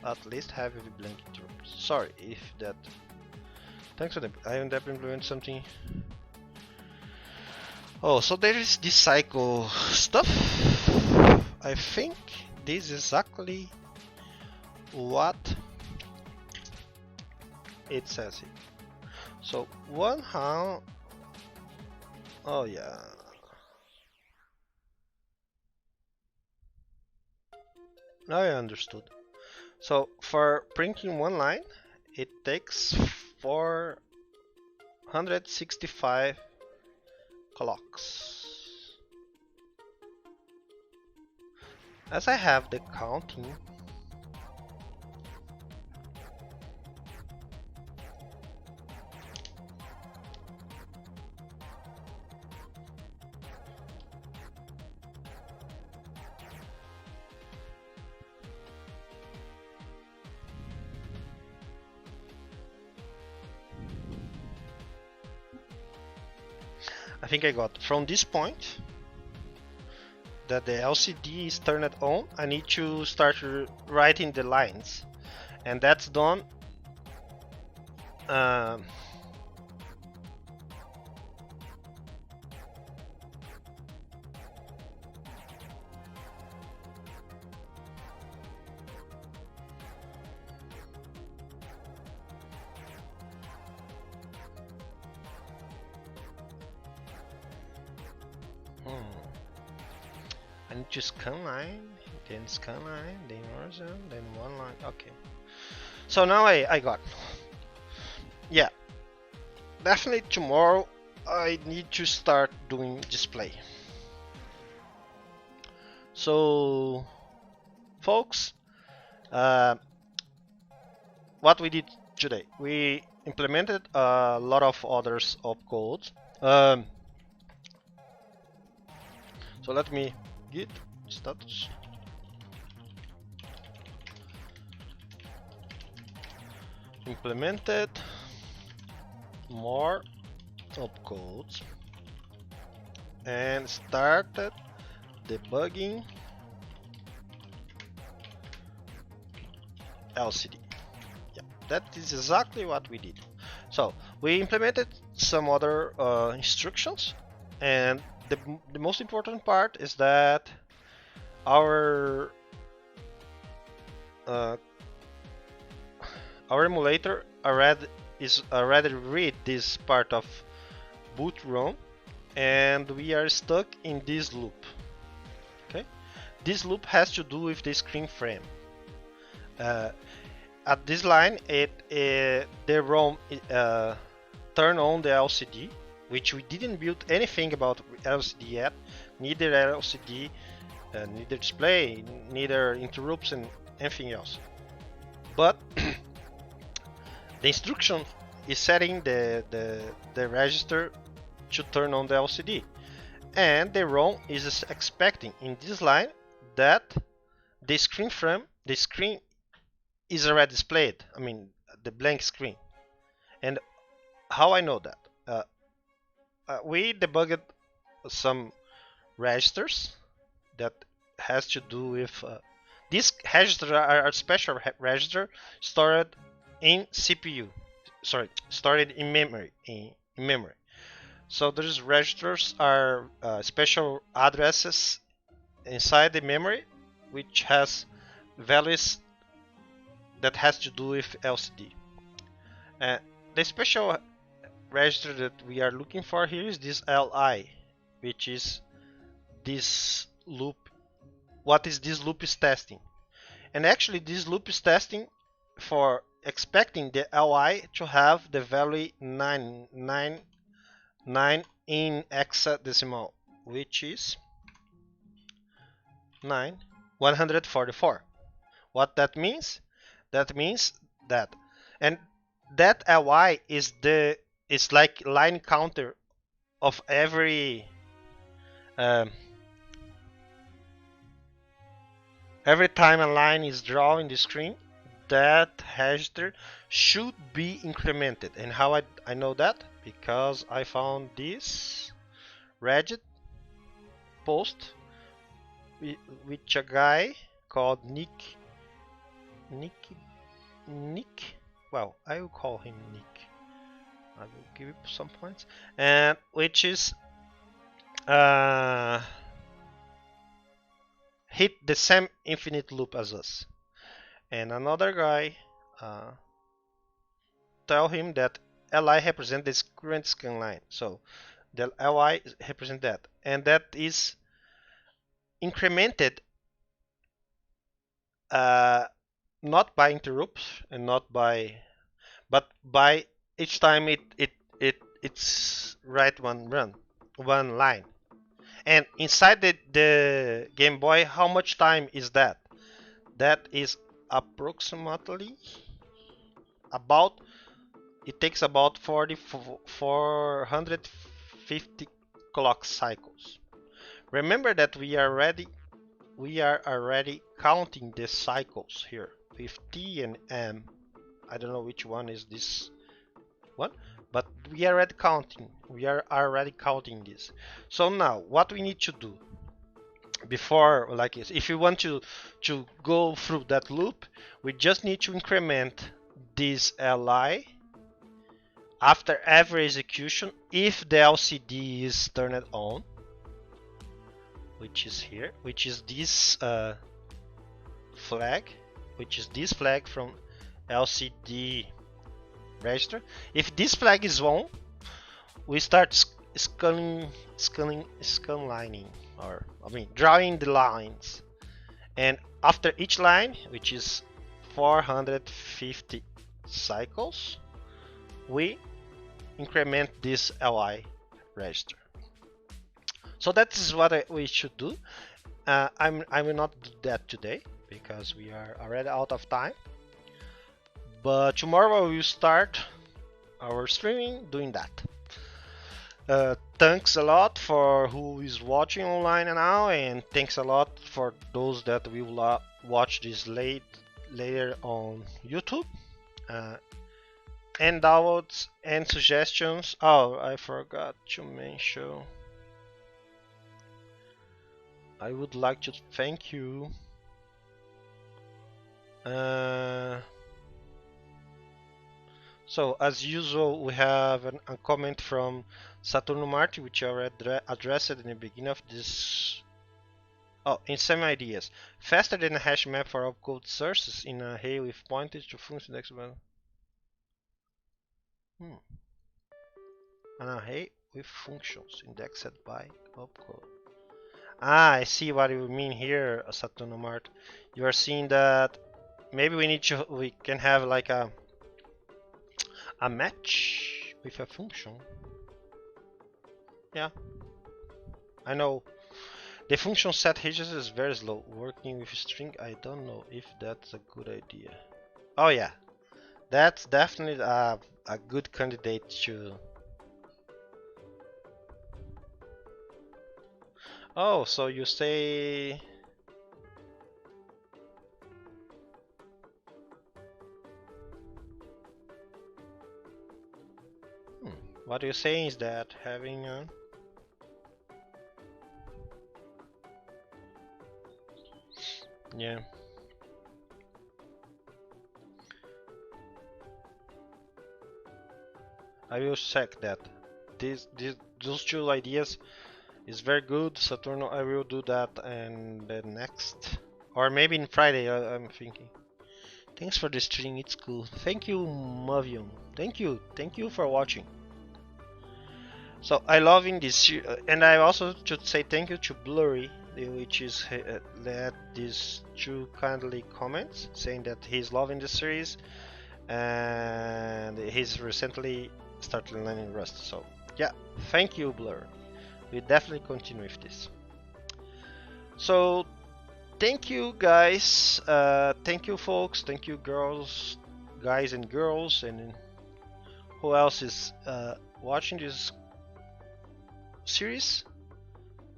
at least have a blank interrupts. Sorry if that. Thanks for that. I end up implementing something. Oh, so there is this cycle stuff. I think this is exactly what it says here. So one how... Oh yeah. Now I understood. So for printing one line, it takes 465 clocks. As I have the counting, I think I got from this point that the LCD is turned on. I need to start writing the lines, and that's done I need to scan line, then scan line, then horizontal, then one line. Okay. So now I got. Yeah. Definitely tomorrow I need to start doing display. So, folks, what we did today, we implemented a lot of others opcodes. So let me git status. Implemented more opcodes and started debugging LCD. Yeah, that is exactly what we did. So we implemented some other instructions, and the most important part is that our emulator is already read this part of boot ROM, and we are stuck in this loop. Okay, this loop has to do with the screen frame. At this line, the ROM turn on the LCD, which we didn't build anything about LCD yet, neither LCD, neither display, neither interrupts and anything else. But the instruction is setting the register to turn on the LCD, and the ROM is expecting in this line that the screen is already displayed. I mean, the blank screen. And how I know that? We debugged some registers that has to do with these registers are a special register stored in CPU. Sorry, stored in memory. In memory. So these registers are special addresses inside the memory, which has values that has to do with LCD. The special register that we are looking for here is this LI, which is this loop. What is this loop is testing? And actually this loop is testing for expecting the LI to have the value 9 in hexadecimal, which is 144. What that means? That means that, and that LI is like line counter of every time a line is drawn in the screen, that register should be incremented. And how I know that? Because I found this Reddit post with a guy called Nick. Well, I will call him Nick. I will give you some points. And which is hit the same infinite loop as us. And another guy tell him that Li represents this current scan line. So the Li represents that, and that is incremented not by interrupts and not by, but by each time it's write one line. And inside the Game Boy, how much time is that? That is approximately about, it takes about 450 clock cycles. Remember that we are already counting the cycles here with T and M. I don't know which one is this one, but we are already counting. We are already counting this. So now, what we need to do before, like, if you want to go through that loop, we just need to increment this Li after every execution if the LCD is turned on, which is here, which is this flag, which is this flag from LCD register. If this flag is on, we start scanlining, or drawing the lines. And after each line, which is 450 cycles, we increment this Li register. So that is what we should do. I will not do that today because we are already out of time. But tomorrow we will start our streaming doing that. Thanks a lot for who is watching online now, and thanks a lot for those that will watch this later on YouTube. And downloads and suggestions. Oh, I forgot to mention. I would like to thank you. So as usual, we have a comment from Saturno Marti, which I already addressed in the beginning of this. Oh, in some ideas. Faster than a hash map for opcode sources in an array with pointers to function next one. An array with functions indexed by opcode. I see what you mean here, Saturno Mart. You are seeing that maybe we can have like a match with a function. Yeah, I know. The function set registers is very slow. Working with string, I don't know if that's a good idea. Oh yeah, that's definitely a good candidate to. Oh, so you say. Hmm. What you're saying is that having a. Yeah. I will check that. Those two ideas is very good. Saturno, I will do that and the next. Or maybe in Friday, I'm thinking. Thanks for the stream, it's cool. Thank you, Mavion. Thank you. Thank you for watching. So I love in this, and I also should say thank you to Blurry, which is let these two kindly comments saying that he's loving the series and he's recently started learning Rust. So yeah, thank you, Blur. We definitely continue with this. So thank you, guys. Thank you, folks. Thank you, girls, guys, and girls, and who else is watching this series.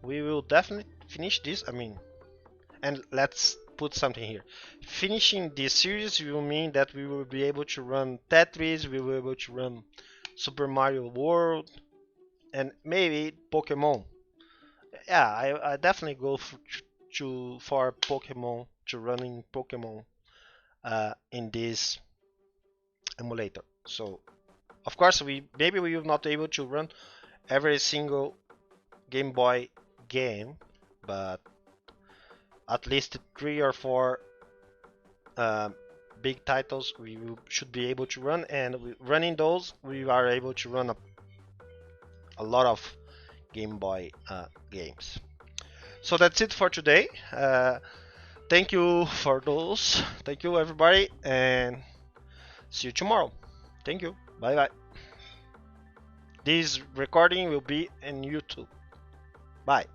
We will definitely finish this. I mean, and let's put something here. Finishing this series will mean that we will be able to run Tetris, we will be able to run Super Mario World, and maybe Pokemon. Yeah, I definitely go for Pokemon, to running Pokemon in this emulator. So of course we will not able to run every single Game Boy game, but at least 3 or 4 uh, big titles we should be able to run, and running those we are able to run a lot of Game Boy games. So that's it for today. Thank you for those. Thank you everybody, and see you tomorrow. Thank you. Bye bye. This recording will be in YouTube. Bye.